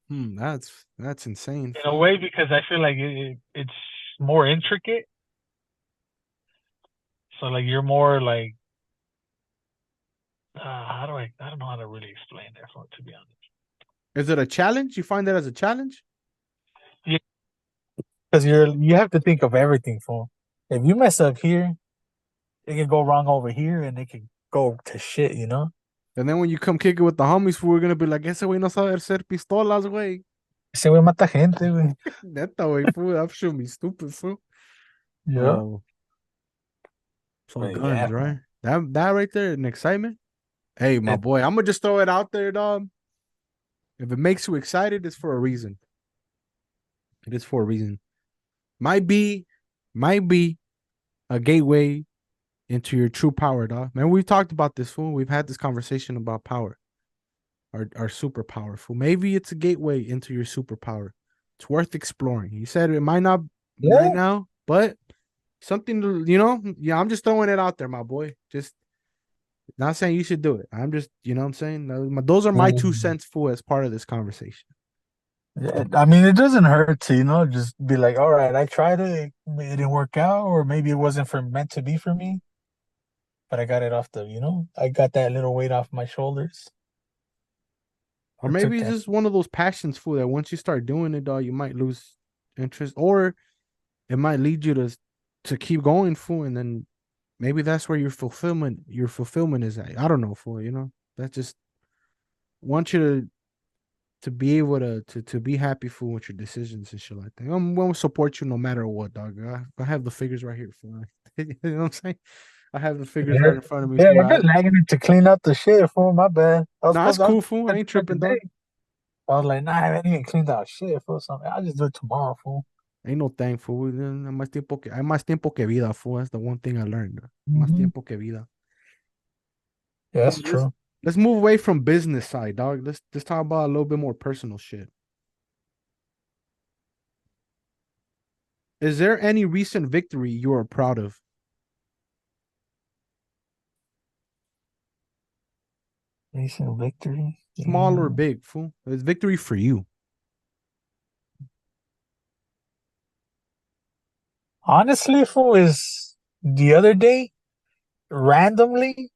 [SPEAKER 2] That's insane,
[SPEAKER 3] in a
[SPEAKER 2] fool.
[SPEAKER 3] way because I feel like it's more intricate. So like you're more like how do I don't know how to really explain that for to be honest.
[SPEAKER 2] Is it a challenge? You find that as a challenge?
[SPEAKER 3] Yeah, because you have to think of everything for. If you mess up here, it can go wrong over here, and it can go to shit. You know.
[SPEAKER 2] And then when you come kick it with the homies, fool, we're gonna be like, ese güey no sabe hacer pistolas, güey.
[SPEAKER 3] Ese güey mata gente, güey.
[SPEAKER 2] Neta, güey, fool. That should be stupid, fool.
[SPEAKER 3] Yeah.
[SPEAKER 2] Um, so
[SPEAKER 3] But
[SPEAKER 2] guns,
[SPEAKER 3] yeah,
[SPEAKER 2] right? That right there, an excitement. Hey, my
[SPEAKER 3] it,
[SPEAKER 2] boy, I'm gonna just throw it out there, dog. If it makes you excited, it's for a reason. It is for a reason. Might be, might be a gateway into your true power, dog. Man, we've talked about this, fool. We've had this conversation about power, our super powerful. Maybe it's a gateway into your superpower. It's worth exploring. You said it might not right
[SPEAKER 3] Yeah.
[SPEAKER 2] now, but something to, you know, yeah, I'm just throwing it out there, my boy. Just not saying you should do it. I'm just, you know what I'm saying? Those are my two
[SPEAKER 3] Um,
[SPEAKER 2] cents, fool, as part of this conversation.
[SPEAKER 3] yeah, I mean, it doesn't hurt to, just be like, all right, I tried it, it didn't work out, or maybe it wasn't for meant to be for me, but I got it off I got that little weight off my shoulders,
[SPEAKER 2] Or
[SPEAKER 3] or took
[SPEAKER 2] maybe it's
[SPEAKER 3] that.
[SPEAKER 2] just one of those passions, fool, that once you start doing it, dog, you might lose interest. Or it might lead you to keep going, fool, and then maybe that's where your fulfillment is at. I don't know, fool, you know? That's just want you to be able to be happy, fool, with your decisions and shit like that. I'm gonna support you no matter what, dog. I have the figures right here, fool. You know what I'm saying? I have the figures
[SPEAKER 3] Yeah,
[SPEAKER 2] right in front of me,
[SPEAKER 3] yeah,
[SPEAKER 2] fool.
[SPEAKER 3] I've been lagging it to clean up the shit for my bad.
[SPEAKER 2] Nah, it's
[SPEAKER 3] I was
[SPEAKER 2] cool, fool. I
[SPEAKER 3] supposed
[SPEAKER 2] ain't
[SPEAKER 3] to do it
[SPEAKER 2] tripping, dog.
[SPEAKER 3] today. I was like, nah, I haven't even cleaned out shit for something. I'll just do it tomorrow, fool.
[SPEAKER 2] Ain't no thing, fool. Hay más tiempo que vida, fool. That's the one thing I learned. Más
[SPEAKER 3] Hmm.
[SPEAKER 2] tiempo que vida.
[SPEAKER 3] Yeah,
[SPEAKER 2] Fool,
[SPEAKER 3] that's
[SPEAKER 2] let's
[SPEAKER 3] true.
[SPEAKER 2] let's move away from business side, dog. Let's talk about a little bit more personal shit. Is there any recent victory you are proud of?
[SPEAKER 3] Recent victory.
[SPEAKER 2] Small or
[SPEAKER 3] Yeah.
[SPEAKER 2] big, fool? It's victory for you.
[SPEAKER 3] Honestly, fool, is the other day, randomly,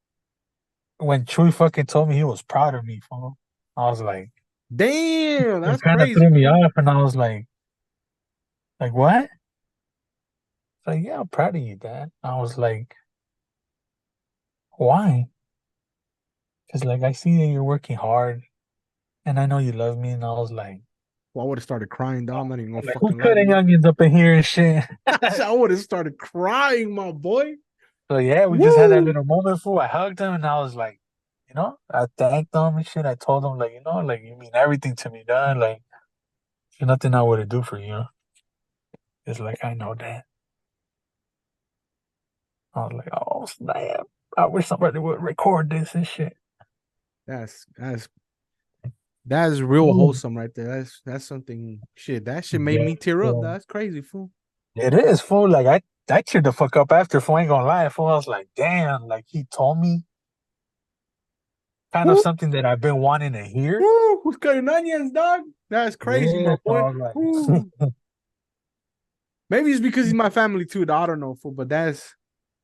[SPEAKER 3] when Chewy fucking told me he was proud of me, fool, I was like,
[SPEAKER 2] Damn,
[SPEAKER 3] it
[SPEAKER 2] that's
[SPEAKER 3] kind of
[SPEAKER 2] crazy,
[SPEAKER 3] threw me
[SPEAKER 2] fool.
[SPEAKER 3] off, and I was like what? It's like, yeah, I'm proud of you, Dad. I was like, why? Because like I see that you're working hard, and I know you love me, and I was
[SPEAKER 2] Well, I would have started crying, dog. I'm not even gonna
[SPEAKER 3] who's
[SPEAKER 2] fucking lie to
[SPEAKER 3] cutting
[SPEAKER 2] you.
[SPEAKER 3] onions up in here and shit?
[SPEAKER 2] I would have started crying, my boy.
[SPEAKER 3] So yeah, we just had that
[SPEAKER 2] Woo!
[SPEAKER 3] little moment, fool. I hugged him, and I was like, I thanked him and shit. I told him like, like you mean everything to me, dad. Like, there's nothing I wouldn't do for you. It's like I know that. I was like, oh snap! I wish somebody would record this and shit.
[SPEAKER 2] That's that is real
[SPEAKER 3] Ooh.
[SPEAKER 2] wholesome right there. That's something shit. That shit made
[SPEAKER 3] Yeah,
[SPEAKER 2] me tear up.
[SPEAKER 3] so
[SPEAKER 2] That's crazy, fool.
[SPEAKER 3] it is, fool. Like I teared the fuck up after. Fool, ain't gonna lie, fool. I was like, damn. Like he told me kind of
[SPEAKER 2] Woo!
[SPEAKER 3] something that I've been wanting to hear.
[SPEAKER 2] Woo! Who's cutting onions, dog? That's crazy, my
[SPEAKER 3] Yeah, so
[SPEAKER 2] boy.
[SPEAKER 3] I was like,
[SPEAKER 2] Woo! Maybe it's because he's my family too. Dog. I don't know, fool. But that's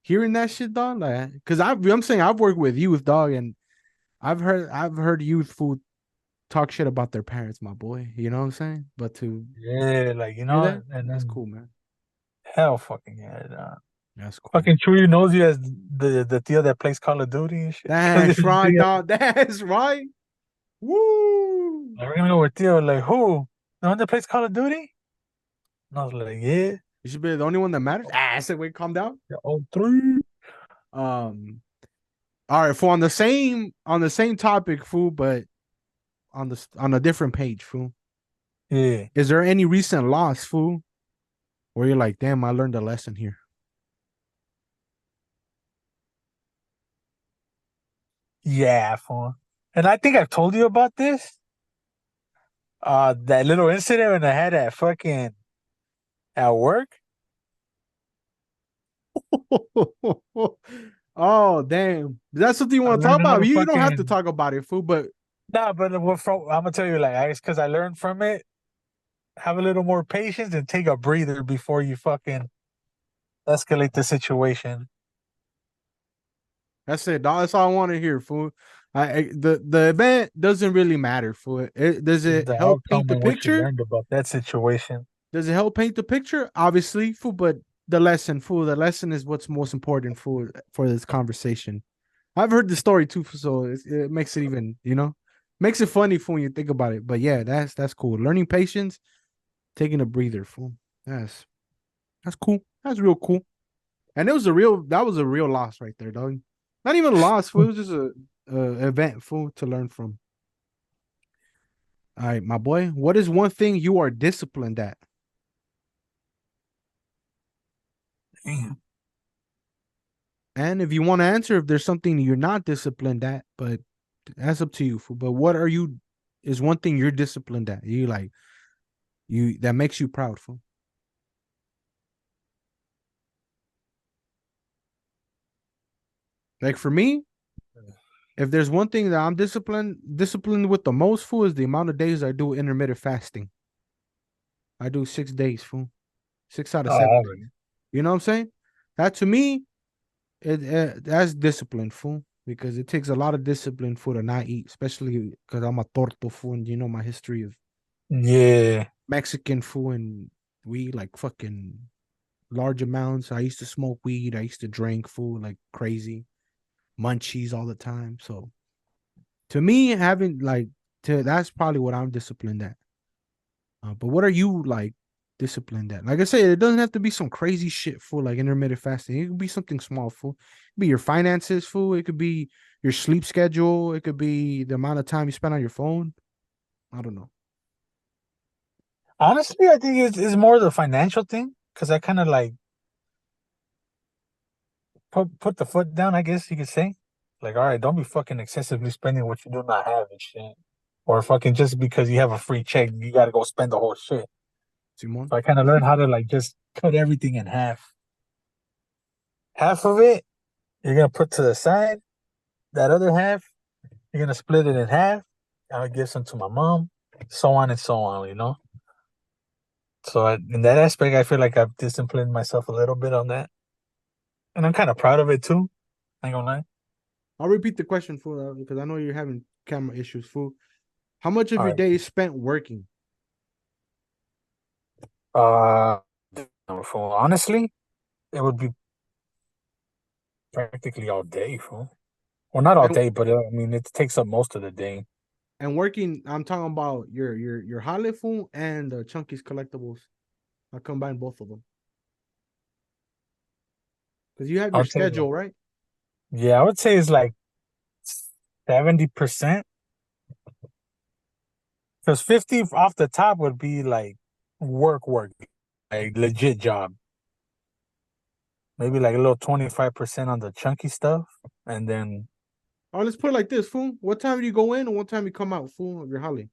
[SPEAKER 2] hearing that shit, dog. Like, cause I'm saying I've worked with youth, dog, and I've heard youth fool talk shit about their parents, my boy. You know what I'm saying? But to
[SPEAKER 3] yeah, like
[SPEAKER 2] hear that,
[SPEAKER 3] and
[SPEAKER 2] that's
[SPEAKER 3] then
[SPEAKER 2] cool, man.
[SPEAKER 3] hell, fucking yeah.
[SPEAKER 2] That's cool.
[SPEAKER 3] Fucking Chewie knows you as the Theo that plays Call of Duty and shit.
[SPEAKER 2] That's right, dog. That's right. Woo!
[SPEAKER 3] Like, we're gonna go with Theo. Like who? The one that plays Call of Duty? And I was like, yeah,
[SPEAKER 2] You should be the only one that matters. I said, wait, calm down.
[SPEAKER 3] the Othree.
[SPEAKER 2] Um, all right, for on the same topic, fool, but on a different page, fool.
[SPEAKER 3] Yeah,
[SPEAKER 2] Is there any recent loss, fool, where you're like, damn, I learned a lesson here?
[SPEAKER 3] yeah, fool. And I think I've told you about this. That little incident when I had at fucking at work.
[SPEAKER 2] Oh, damn. Is that something you
[SPEAKER 3] I
[SPEAKER 2] want to talk
[SPEAKER 3] learned how
[SPEAKER 2] about?
[SPEAKER 3] to
[SPEAKER 2] You don't have to
[SPEAKER 3] fucking
[SPEAKER 2] talk about it, fool, but
[SPEAKER 3] nah, but I'm gonna tell you like it's because I learned from it. Have a little more patience and take a breather before you fucking escalate the situation.
[SPEAKER 2] that's it, dog. That's all I want to hear, fool. The event doesn't really matter, fool. Does
[SPEAKER 3] It's
[SPEAKER 2] it
[SPEAKER 3] the
[SPEAKER 2] help paint
[SPEAKER 3] outcome
[SPEAKER 2] the
[SPEAKER 3] and what you
[SPEAKER 2] picture?
[SPEAKER 3] learned about that situation.
[SPEAKER 2] Does it help paint the picture? Obviously, fool, but the lesson, fool. The lesson is what's most important for this conversation. I've heard the story too, so it makes it even, makes it funny for when you think about it. But yeah, that's cool. Learning patience, taking a breather, fool. That's cool. That's real cool. And that was a real loss right there, dog. Not even a loss, fool. It was just a event, fool, to learn from. All right, my boy. What is one thing you are disciplined at?
[SPEAKER 3] Damn.
[SPEAKER 2] And if you want to answer, if there's something you're not disciplined at, but that's up to you. Fool. But what are you? Is one thing you're disciplined at? You like you that makes you proud. Fool. Like for me, if there's one thing that I'm disciplined with the most, fool, is the amount of days I do intermittent fasting. I do 6 days, fool. 6 out of 7 days.
[SPEAKER 3] Oh,
[SPEAKER 2] You know what I'm saying? That to me, that's discipline, fool. Because it takes a lot of discipline for to not eat, especially because I'm a torto fool, and you know my history of
[SPEAKER 3] yeah.
[SPEAKER 2] Mexican food, and we like fucking large amounts. I used to smoke weed. I used to drink food like crazy, munchies all the time. So to me, having like to that's probably what I'm disciplined at. But what are you like disciplined at? Like I said, it doesn't have to be some crazy shit for like intermittent fasting. It could be something small for be your finances, fool. It could be your sleep schedule. It could be the amount of time you spend on your phone. I don't know.
[SPEAKER 3] Honestly, I think it's more the financial thing because I kind of like put the foot down, I guess you could say. Like, all right, don't be fucking excessively spending what you do not have and shit. Or fucking just because you have a free check, you gotta go spend the whole shit.
[SPEAKER 2] Simon.
[SPEAKER 3] So I kind of learned how to like just cut everything in half. Half of it you're gonna put to the side. That other half you're gonna split it in half. I'll give some to my mom, so on and so on. So in that aspect, I feel like I've disciplined myself a little bit on that, and I'm kind of proud of it too. I ain't gonna lie.
[SPEAKER 2] I'll repeat the question for because I know you're having camera issues, fool. How much of
[SPEAKER 3] All
[SPEAKER 2] your
[SPEAKER 3] right.
[SPEAKER 2] day is spent working?
[SPEAKER 3] Uh, for honestly, it would be practically all day, fool. Well, not all
[SPEAKER 2] And
[SPEAKER 3] day, but I mean, it takes up most of the day.
[SPEAKER 2] working, I'm talking about your Halle fool and Chunky's collectibles. I combine both of them because you have
[SPEAKER 3] I
[SPEAKER 2] your
[SPEAKER 3] would say,
[SPEAKER 2] schedule, right?
[SPEAKER 3] yeah, I would say it's like 70%, because 50 off the top would be like work, like legit job. Maybe like a little 25% on the chunky stuff, and then
[SPEAKER 2] Oh, let's put it like this, fool. What time do you go in and what time you come out, fool, of your Halle?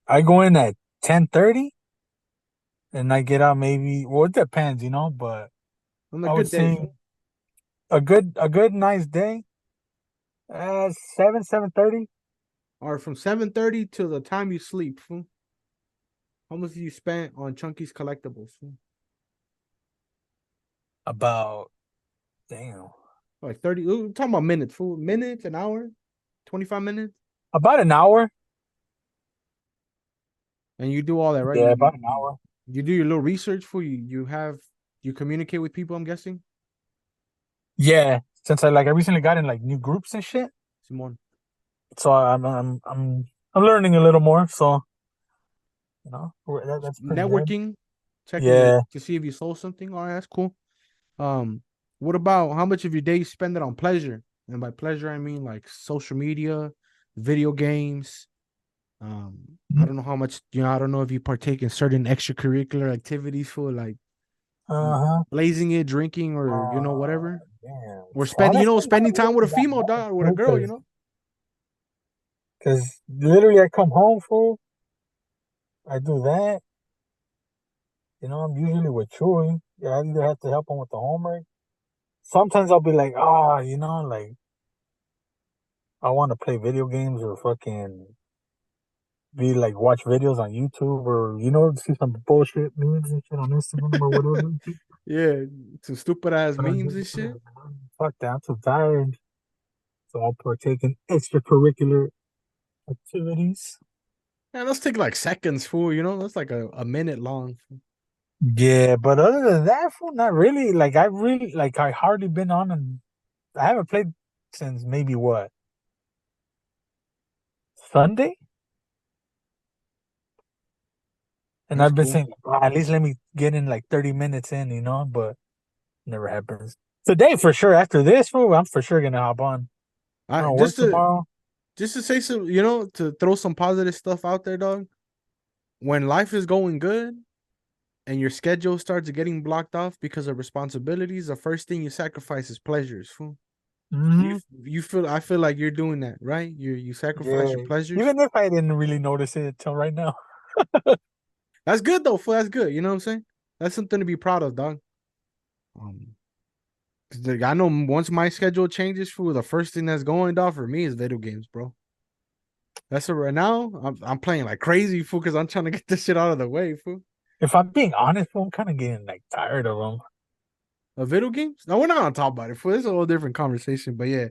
[SPEAKER 3] I go in at 10:30, and I get out maybe. Well, it depends, but
[SPEAKER 2] On a
[SPEAKER 3] I would
[SPEAKER 2] good day,
[SPEAKER 3] say
[SPEAKER 2] fool.
[SPEAKER 3] a good nice day, 7:30.
[SPEAKER 2] Or from 7:30 to the time you sleep, fool. How much do you spend on Chunky's collectibles, fool?
[SPEAKER 3] About damn,
[SPEAKER 2] Like 30, we're talking about minutes, fool. Minutes, an hour, 25 minutes.
[SPEAKER 3] about an hour.
[SPEAKER 2] And you do all that, right?
[SPEAKER 3] Yeah, about an hour.
[SPEAKER 2] You do your little research for you communicate with people, I'm guessing.
[SPEAKER 3] Yeah, since I recently got in like new groups and shit,
[SPEAKER 2] Simone.
[SPEAKER 3] so I'm learning a little more. So that's pretty good.
[SPEAKER 2] Networking, checking
[SPEAKER 3] Yeah.
[SPEAKER 2] to see if you sold something. All right, that's cool. Um, what about how much of your day you spend it on pleasure? And by pleasure, I mean like social media, video games. I don't know how much, I don't know if you partake in certain extracurricular activities for like
[SPEAKER 3] Uh-huh.
[SPEAKER 2] blazing it, drinking, or
[SPEAKER 3] Uh,
[SPEAKER 2] whatever.
[SPEAKER 3] Damn.
[SPEAKER 2] Or
[SPEAKER 3] Honestly, not
[SPEAKER 2] spending time with a
[SPEAKER 3] really that
[SPEAKER 2] female
[SPEAKER 3] much,
[SPEAKER 2] dog or with a
[SPEAKER 3] fool,
[SPEAKER 2] girl, you know?
[SPEAKER 3] because literally I come home, fool, I do that. I'm usually with Chewy. Yeah, I either have to help him with the homework. Sometimes I'll be like, like I want to play video games or fucking be like watch videos on YouTube or see some bullshit memes and shit on Instagram or whatever.
[SPEAKER 2] Yeah, some stupid ass
[SPEAKER 3] But
[SPEAKER 2] memes and shit.
[SPEAKER 3] fuck that, I'm too tired. So I'll partake in extracurricular activities.
[SPEAKER 2] Yeah, those take like seconds, fool. That's like a minute long.
[SPEAKER 3] Yeah, but other than that, fool, not really. Like I hardly been on, and I haven't played since maybe what, Sunday? And
[SPEAKER 2] That's
[SPEAKER 3] I've been
[SPEAKER 2] cool.
[SPEAKER 3] saying, at least let me get in like 30 minutes in, but never happens. Today for sure. After this, fool, I'm for sure gonna hop on. I
[SPEAKER 2] I
[SPEAKER 3] don't work tomorrow.
[SPEAKER 2] just to say some, to throw some positive stuff out there, dog. When life is going good, and your schedule starts getting blocked off because of responsibilities, the first thing you sacrifice is pleasures, fool. You
[SPEAKER 3] Hmm.
[SPEAKER 2] you feel I feel like you're doing that, right? You sacrifice
[SPEAKER 3] Yeah.
[SPEAKER 2] your pleasures.
[SPEAKER 3] Even if I didn't really notice it till right now.
[SPEAKER 2] That's good though, fool. That's good. You know what I'm saying? That's something to be proud of, dog. Um, 'Cause I know once my schedule changes, fool, the first thing that's going down for me is video games, bro. That's it right now. I'm playing like crazy, fool, because I'm trying to get this shit out of the way, fool.
[SPEAKER 3] If I'm being honest, I'm kind of getting like tired of them.
[SPEAKER 2] Video games? No, we're not gonna talk about it, fool. It's a whole different conversation. But yeah,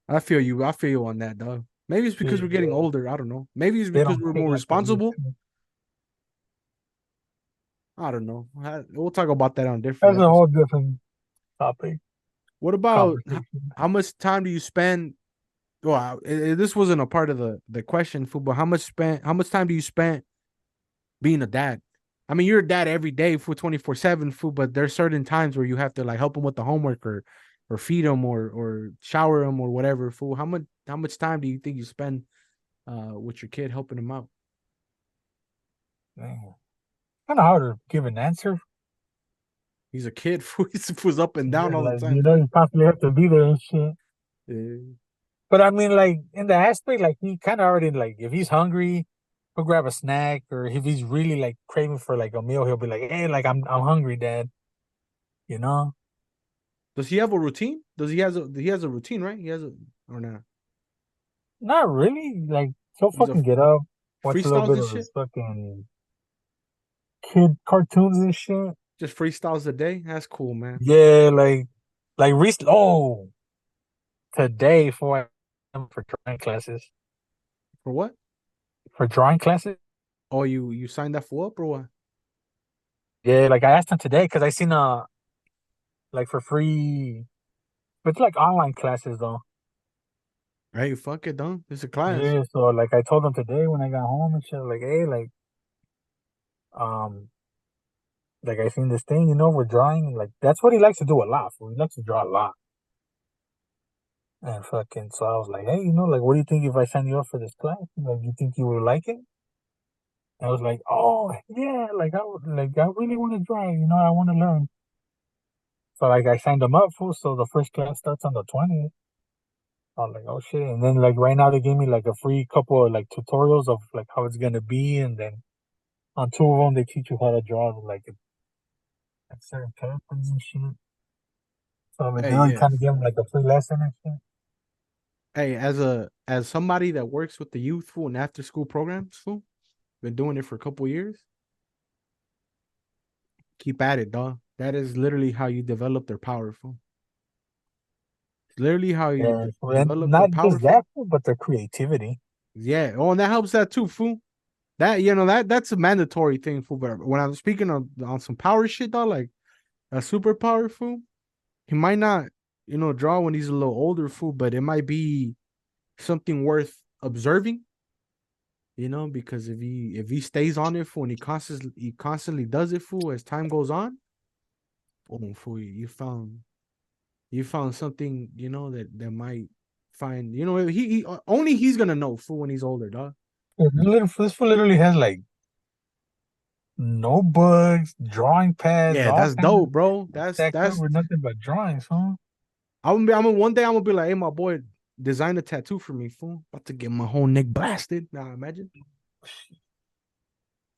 [SPEAKER 2] I feel you. I feel you on that, dog. Maybe it's because we're getting
[SPEAKER 3] Yeah.
[SPEAKER 2] older. I don't know. Maybe it's
[SPEAKER 3] They
[SPEAKER 2] because
[SPEAKER 3] don't
[SPEAKER 2] we're
[SPEAKER 3] hit
[SPEAKER 2] more
[SPEAKER 3] like they used
[SPEAKER 2] responsible.
[SPEAKER 3] to.
[SPEAKER 2] I don't know. We'll talk about that on a different
[SPEAKER 3] That's a
[SPEAKER 2] episode.
[SPEAKER 3] whole different topic
[SPEAKER 2] What about
[SPEAKER 3] conversation.
[SPEAKER 2] how much time do you spend? Well, this wasn't a part of the question, fool. But how much time do you spend being a dad? I mean, you're a dad every day for 24/7, fool. But there's certain times where you have to like help him with the homework or feed him or shower him or whatever, fool. How much time do you think you spend with your kid helping him out?
[SPEAKER 3] Kind of hard to give an answer.
[SPEAKER 2] He's a kid, fool. He's up and down
[SPEAKER 3] Yeah,
[SPEAKER 2] all the
[SPEAKER 3] like
[SPEAKER 2] time, fool.
[SPEAKER 3] you constantly have to be there and shit.
[SPEAKER 2] Yeah.
[SPEAKER 3] But I mean, like in the aspect, like he kind of already like if he's hungry, he'll grab a snack, or if he's really like craving for like a meal, he'll be like, "Hey, like I'm hungry, Dad." You know?
[SPEAKER 2] Does he have a routine? He has a routine, right? He has a or not?
[SPEAKER 3] Not really. Like he'll
[SPEAKER 2] He's a
[SPEAKER 3] fucking get up, watch a little
[SPEAKER 2] freestyles
[SPEAKER 3] bit
[SPEAKER 2] and
[SPEAKER 3] of
[SPEAKER 2] shit.
[SPEAKER 3] his fucking kid cartoons and shit.
[SPEAKER 2] Just freestyles a day. That's cool, man.
[SPEAKER 3] Yeah, like recent. Oh, today for drawing classes.
[SPEAKER 2] For what?
[SPEAKER 3] For drawing classes.
[SPEAKER 2] Oh, you signed that for up or what?
[SPEAKER 3] Yeah, like I asked him today because I seen like for free, but it's like online classes though.
[SPEAKER 2] Hey, fuck it, done. It's a class.
[SPEAKER 3] Yeah, so like I told him today when I got home and shit, like, hey, um, like I seen this thing, we're drawing, like that's what he likes to do a lot. He likes to draw a lot. And fucking, so I was like, hey, like, what do you think if I sign you up for this class? Like, you think you would like it? I was like, oh yeah, like I really want to draw. I want to learn. So like I signed him up for. So the first class starts on the 20th. I was like, oh shit. And then like right now they gave me like a free couple of like tutorials of like how it's gonna be, and then on two of them they teach you how to draw like certain characters and shit. So like
[SPEAKER 2] Hey,
[SPEAKER 3] they already
[SPEAKER 2] yeah.
[SPEAKER 3] kind of give them like a free lesson and shit.
[SPEAKER 2] Hey, as somebody that works with the youthful and after school programs, fool, been doing it for a couple years. Keep at it, dog. That is literally how you develop their powerful. It's literally how you
[SPEAKER 3] Yeah, so, and
[SPEAKER 2] develop their
[SPEAKER 3] not just
[SPEAKER 2] powerful.
[SPEAKER 3] that, but their creativity.
[SPEAKER 2] Yeah. Oh, and that helps that too, fool. That that's a mandatory thing, fool. But when I'm speaking on some power shit, dog, like a super powerful, he might not, draw when he's a little older, fool, but it might be something worth observing, because if he stays on it, fool, and he constantly does it, fool, as time goes on, boom, fool, you found something, that might find, he only he's gonna know, fool, when he's older, dog.
[SPEAKER 3] This fool literally has like notebooks, drawing pads,
[SPEAKER 2] Yeah,
[SPEAKER 3] all
[SPEAKER 2] that's
[SPEAKER 3] kinds of
[SPEAKER 2] dope, bro.
[SPEAKER 3] shit
[SPEAKER 2] That's
[SPEAKER 3] stacked up
[SPEAKER 2] that's
[SPEAKER 3] with nothing but drawings, huh?
[SPEAKER 2] one day I'm gonna be like, hey, my boy, design a tattoo for me, fool. About to get my whole neck blasted. Now imagine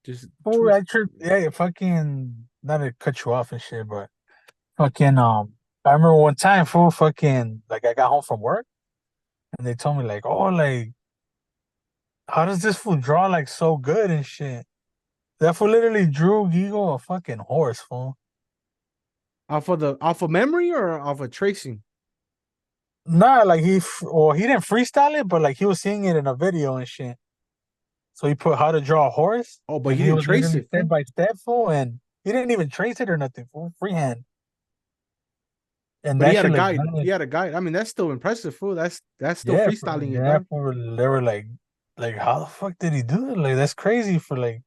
[SPEAKER 2] just
[SPEAKER 3] Oh,
[SPEAKER 2] twist.
[SPEAKER 3] I tripped. Yeah, fucking, not to cut you off and shit, but fucking, I remember one time, fool, fucking, like I got home from work and they told me, like, oh, like, how does this fool draw like so good and shit? That fool literally drew Gigo a fucking horse, fool.
[SPEAKER 2] Off of memory or off of tracing?
[SPEAKER 3] Nah, like he didn't freestyle it, but like he was seeing it in a video and shit. So he put how to draw a horse,
[SPEAKER 2] Oh, but
[SPEAKER 3] and
[SPEAKER 2] he
[SPEAKER 3] he
[SPEAKER 2] didn't
[SPEAKER 3] was
[SPEAKER 2] trace
[SPEAKER 3] literally
[SPEAKER 2] it,
[SPEAKER 3] step
[SPEAKER 2] fool.
[SPEAKER 3] by step, fool, and he didn't even trace it or nothing, fool, freehand. And
[SPEAKER 2] But he
[SPEAKER 3] that
[SPEAKER 2] had a
[SPEAKER 3] shit looked
[SPEAKER 2] guide.
[SPEAKER 3] good.
[SPEAKER 2] He had a guide. I mean, that's still impressive, fool. That's still
[SPEAKER 3] Yeah,
[SPEAKER 2] freestyling it,
[SPEAKER 3] yeah,
[SPEAKER 2] dog.
[SPEAKER 3] for they were like how the fuck did he do it? Like that's crazy for like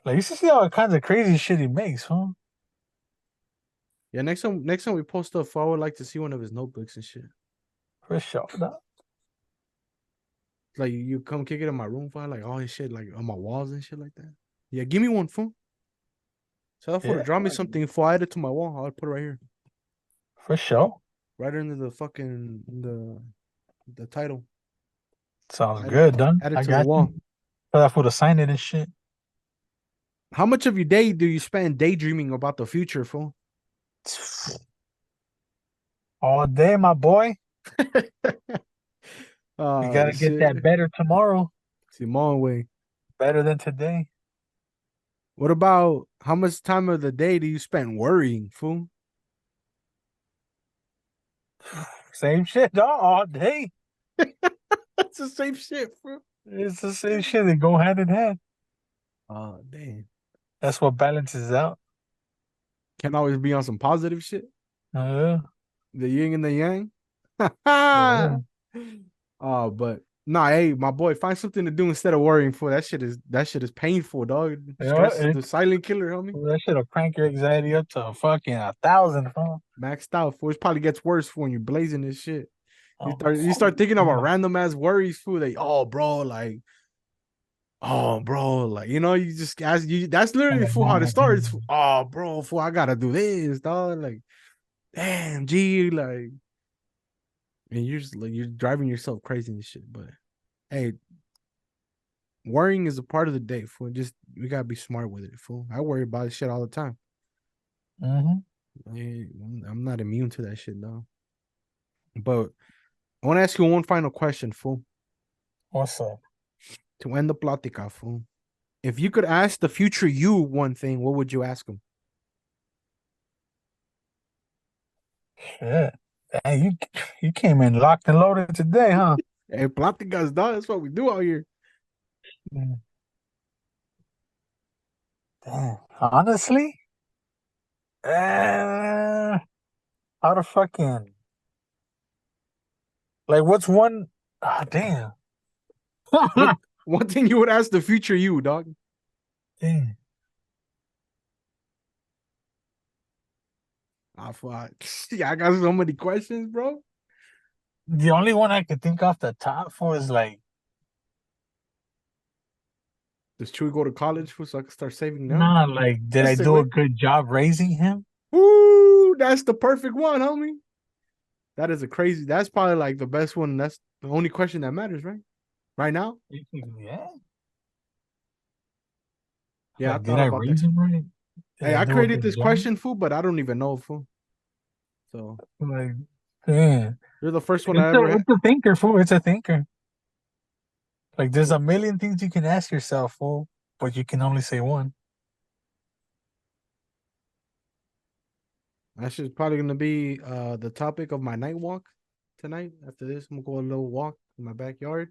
[SPEAKER 3] you should see all kinds of crazy shit he makes, huh?
[SPEAKER 2] Yeah, next time we post stuff, I would like to see one of his notebooks and shit.
[SPEAKER 3] For sure. Dog.
[SPEAKER 2] Like you come kick it in my room, fool, like all his shit, like on my walls and shit like that. Yeah, give me one, fool. Tell that fool to
[SPEAKER 3] Yeah,
[SPEAKER 2] draw me something. Fool, I add it to my wall. I'll put it right here,
[SPEAKER 3] for sure.
[SPEAKER 2] right under the fucking the title.
[SPEAKER 3] Sounds good, done.
[SPEAKER 2] Add it
[SPEAKER 3] I
[SPEAKER 2] to the
[SPEAKER 3] got you.
[SPEAKER 2] wall.
[SPEAKER 3] Tell that fool to sign it and shit.
[SPEAKER 2] How much of your day do you spend daydreaming about the future, fool?
[SPEAKER 3] All day, my boy. You gotta get that
[SPEAKER 2] Shit.
[SPEAKER 3] better tomorrow.
[SPEAKER 2] Simone way.
[SPEAKER 3] Better than today.
[SPEAKER 2] What about how much time of the day do you spend worrying, fool?
[SPEAKER 3] Same shit, dog. All day.
[SPEAKER 2] That's the same shit, fool.
[SPEAKER 3] It's the same shit. They go hand in hand.
[SPEAKER 2] Oh, damn.
[SPEAKER 3] That's what balances out.
[SPEAKER 2] Can't always be on some positive shit.
[SPEAKER 3] Uh,
[SPEAKER 2] The yin and the yang.
[SPEAKER 3] yeah.
[SPEAKER 2] Oh, but nah, hey, my boy, find something to do instead of worrying for that shit is painful, dog.
[SPEAKER 3] Yeah,
[SPEAKER 2] Stress is the silent killer, homie.
[SPEAKER 3] that shit'll crank your anxiety up to fucking 1,000, huh?
[SPEAKER 2] Maxed out, fool. It probably gets worse when you're blazing this shit. You
[SPEAKER 3] Oh,
[SPEAKER 2] start you
[SPEAKER 3] fuck.
[SPEAKER 2] start thinking about random ass worries, fool. Like, like, you just ask you. That's literally fool how it starts. Oh, bro, fool, I gotta do this, dog. Like, damn, G, like, and you're just like you're driving yourself crazy and shit. But hey, worrying is a part of the day, fool. Just we gotta be smart with it, fool. I worry about this shit all the time.
[SPEAKER 3] Mm-hmm.
[SPEAKER 2] I'm not immune to that shit, though. But I want to ask you one final question, fool.
[SPEAKER 3] What's up?
[SPEAKER 2] To end the plática, fool. If you could ask the future you one thing, what would you ask him?
[SPEAKER 3] Shit. Hey, you came in locked and loaded today, huh?
[SPEAKER 2] Hey, pláticas, dog. That's what we do out here.
[SPEAKER 3] Mm. Damn. Honestly, uh, how to fucking like what's one? Ah, damn.
[SPEAKER 2] What one thing you would ask the future you, dog?
[SPEAKER 3] Damn.
[SPEAKER 2] I thought, yeah, I got so many questions, bro.
[SPEAKER 3] The only one I could think off the top for is like,
[SPEAKER 2] Does Chewy go to college so I can start saving now?
[SPEAKER 3] nah, like, did I
[SPEAKER 2] Let's
[SPEAKER 3] do a
[SPEAKER 2] segue.
[SPEAKER 3] good job raising him?
[SPEAKER 2] Woo, that's the perfect one, homie. That is a crazy. That's probably like the best one. That's the only question that matters, right? Right now.
[SPEAKER 3] Yeah.
[SPEAKER 2] Yeah, I
[SPEAKER 3] Like, did
[SPEAKER 2] thought
[SPEAKER 3] I
[SPEAKER 2] about that.
[SPEAKER 3] raise him right? Did
[SPEAKER 2] Hey,
[SPEAKER 3] I
[SPEAKER 2] I
[SPEAKER 3] do a
[SPEAKER 2] created
[SPEAKER 3] good
[SPEAKER 2] this
[SPEAKER 3] job?
[SPEAKER 2] question, fool, but I don't even know, fool. So
[SPEAKER 3] Like, yeah.
[SPEAKER 2] you're the first one I ever had.
[SPEAKER 3] It's a thinker, fool. It's a thinker. Like, there's a million things you can ask yourself, fool, but you can only say one.
[SPEAKER 2] That's just probably gonna be the topic of my night walk tonight. After this, I'm gonna go a little walk in my backyard.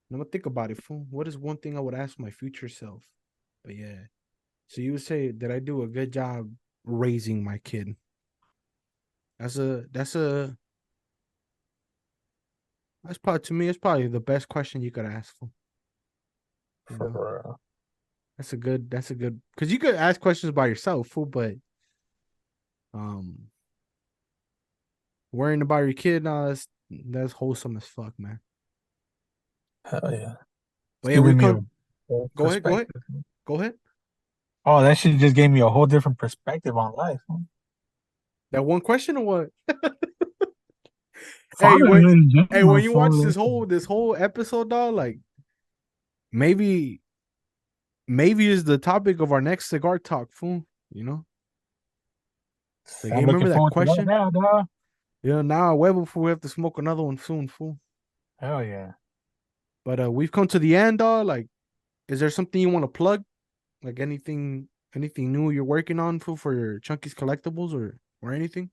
[SPEAKER 2] I'm gonna think about it, fool. What is one thing I would ask my future self? But yeah. So you would say that I do a good job raising my kid. That's probably to me, it's probably the best question you could ask for. You
[SPEAKER 3] For
[SPEAKER 2] know,
[SPEAKER 3] real.
[SPEAKER 2] that's a good because you could ask questions by yourself, fool, but um worrying about your kid, nah, that's wholesome as fuck, man.
[SPEAKER 3] Hell yeah. It's
[SPEAKER 2] But yeah, we
[SPEAKER 3] giving me a
[SPEAKER 2] come
[SPEAKER 3] whole
[SPEAKER 2] go ahead, go ahead,
[SPEAKER 3] perspective.
[SPEAKER 2] go ahead.
[SPEAKER 3] Oh, that shit just gave me a whole different perspective on life. Huh?
[SPEAKER 2] That one question or what? Hey,
[SPEAKER 3] Fatherhood in
[SPEAKER 2] when
[SPEAKER 3] general,
[SPEAKER 2] you watch
[SPEAKER 3] fool.
[SPEAKER 2] this whole episode, dog, like maybe is the topic of our next cigar talk, fool. You know? Like, hey,
[SPEAKER 3] I'm looking
[SPEAKER 2] remember that
[SPEAKER 3] forward to that
[SPEAKER 2] question?
[SPEAKER 3] now, dog.
[SPEAKER 2] Yeah, now way before we have to smoke another one soon, fool.
[SPEAKER 3] Hell yeah.
[SPEAKER 2] But we've come to the end, dog. Like, is there something you want to plug? Like anything new you're working on, fool, for your Chunky's collectibles or anything?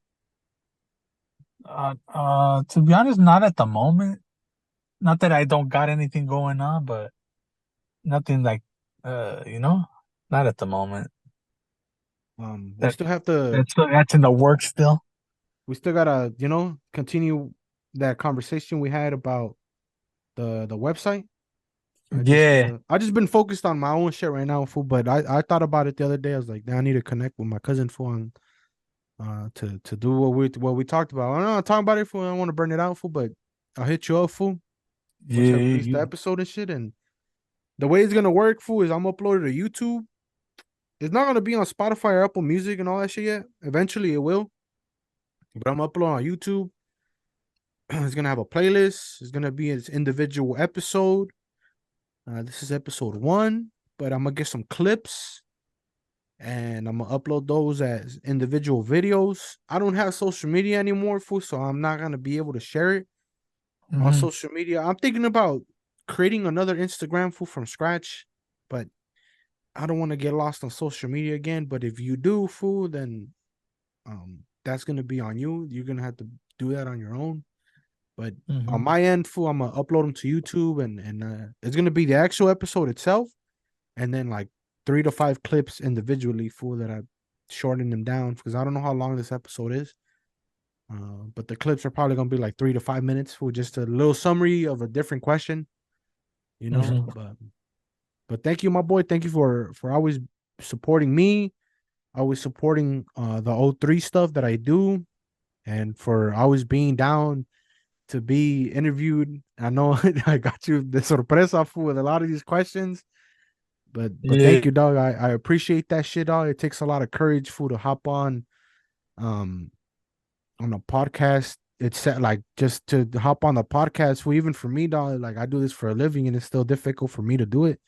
[SPEAKER 3] To be honest, not at the moment. Not that I don't got anything going on, but nothing like, you know, not at the moment.
[SPEAKER 2] We
[SPEAKER 3] That
[SPEAKER 2] still have to
[SPEAKER 3] that's in the works still.
[SPEAKER 2] we still gotta, continue that conversation we had about the website.
[SPEAKER 3] Yeah,
[SPEAKER 2] I just been focused on my own shit right now, fool. But I thought about it the other day. I was like, "Damn, I need to connect with my cousin fool on to do what we talked about. I don't know, talk about it fool. I don't want to burn it out, fool, but I'll hit you up, fool, once I
[SPEAKER 3] yeah,
[SPEAKER 2] release the
[SPEAKER 3] you,
[SPEAKER 2] episode and shit. And the way it's gonna work, fool, is I'm uploaded to YouTube. It's not gonna be on Spotify or Apple Music and all that shit yet. Eventually it will. But I'm uploading on YouTube. It's gonna have a playlist. It's gonna be its individual episode. This is episode 1, but I'm gonna get some clips and I'm gonna upload those as individual videos. I don't have social media anymore, fool, so I'm not gonna be able to share it on
[SPEAKER 3] Mm-hmm.
[SPEAKER 2] social media. I'm thinking about creating another Instagram, fool, from scratch, but I don't want to get lost on social media again. But if you do, fool, then that's gonna be on you. You're gonna have to do that on your own. But on
[SPEAKER 3] Mm-hmm.
[SPEAKER 2] my end, fool, I'm gonna upload them to YouTube, and it's gonna be the actual episode itself, and then like 3 to 5 clips individually, fool, that I shorten them down because I don't know how long this episode is. But the clips are probably gonna be like 3 to 5 minutes, fool, just a little summary of a different question, you know.
[SPEAKER 3] Mm-hmm.
[SPEAKER 2] But thank you, my boy. Thank you for always supporting me, always supporting the Othree stuff that I do, and for always being down to be interviewed. I know I got you the sorpresa, fool, with a lot of these questions. But
[SPEAKER 3] Yeah.
[SPEAKER 2] thank you, dog. I appreciate that shit, dog. It takes a lot of courage, fool, to hop um on a podcast. It's set like just to hop on the podcast, fool, even for me, dog. Like I do this for a living and it's still difficult for me to do it.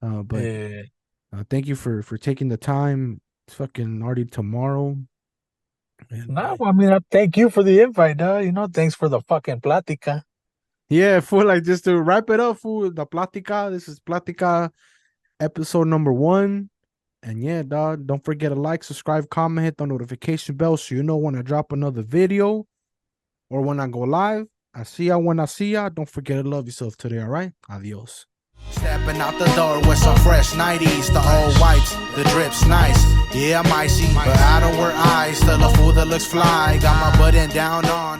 [SPEAKER 2] But
[SPEAKER 3] Yeah.
[SPEAKER 2] thank you for taking the time. It's fucking already tomorrow. And
[SPEAKER 3] No, I mean, I thank you for the invite, thanks for the fucking platica.
[SPEAKER 2] yeah, fool, like just to wrap it up, fool, the Platica. This is Platica episode number 1. And yeah, dog, don't forget to like, subscribe, comment, hit the notification bell so you know when I drop another video or when I go live. I see ya when I see ya. Don't forget to love yourself today, all right? Adios.
[SPEAKER 1] Stepping out the door with some fresh 90s, the old whites, the drips nice. Yeah, I'm icy, but I don't wear eyes. Still a fool that looks fly. Got my button down on.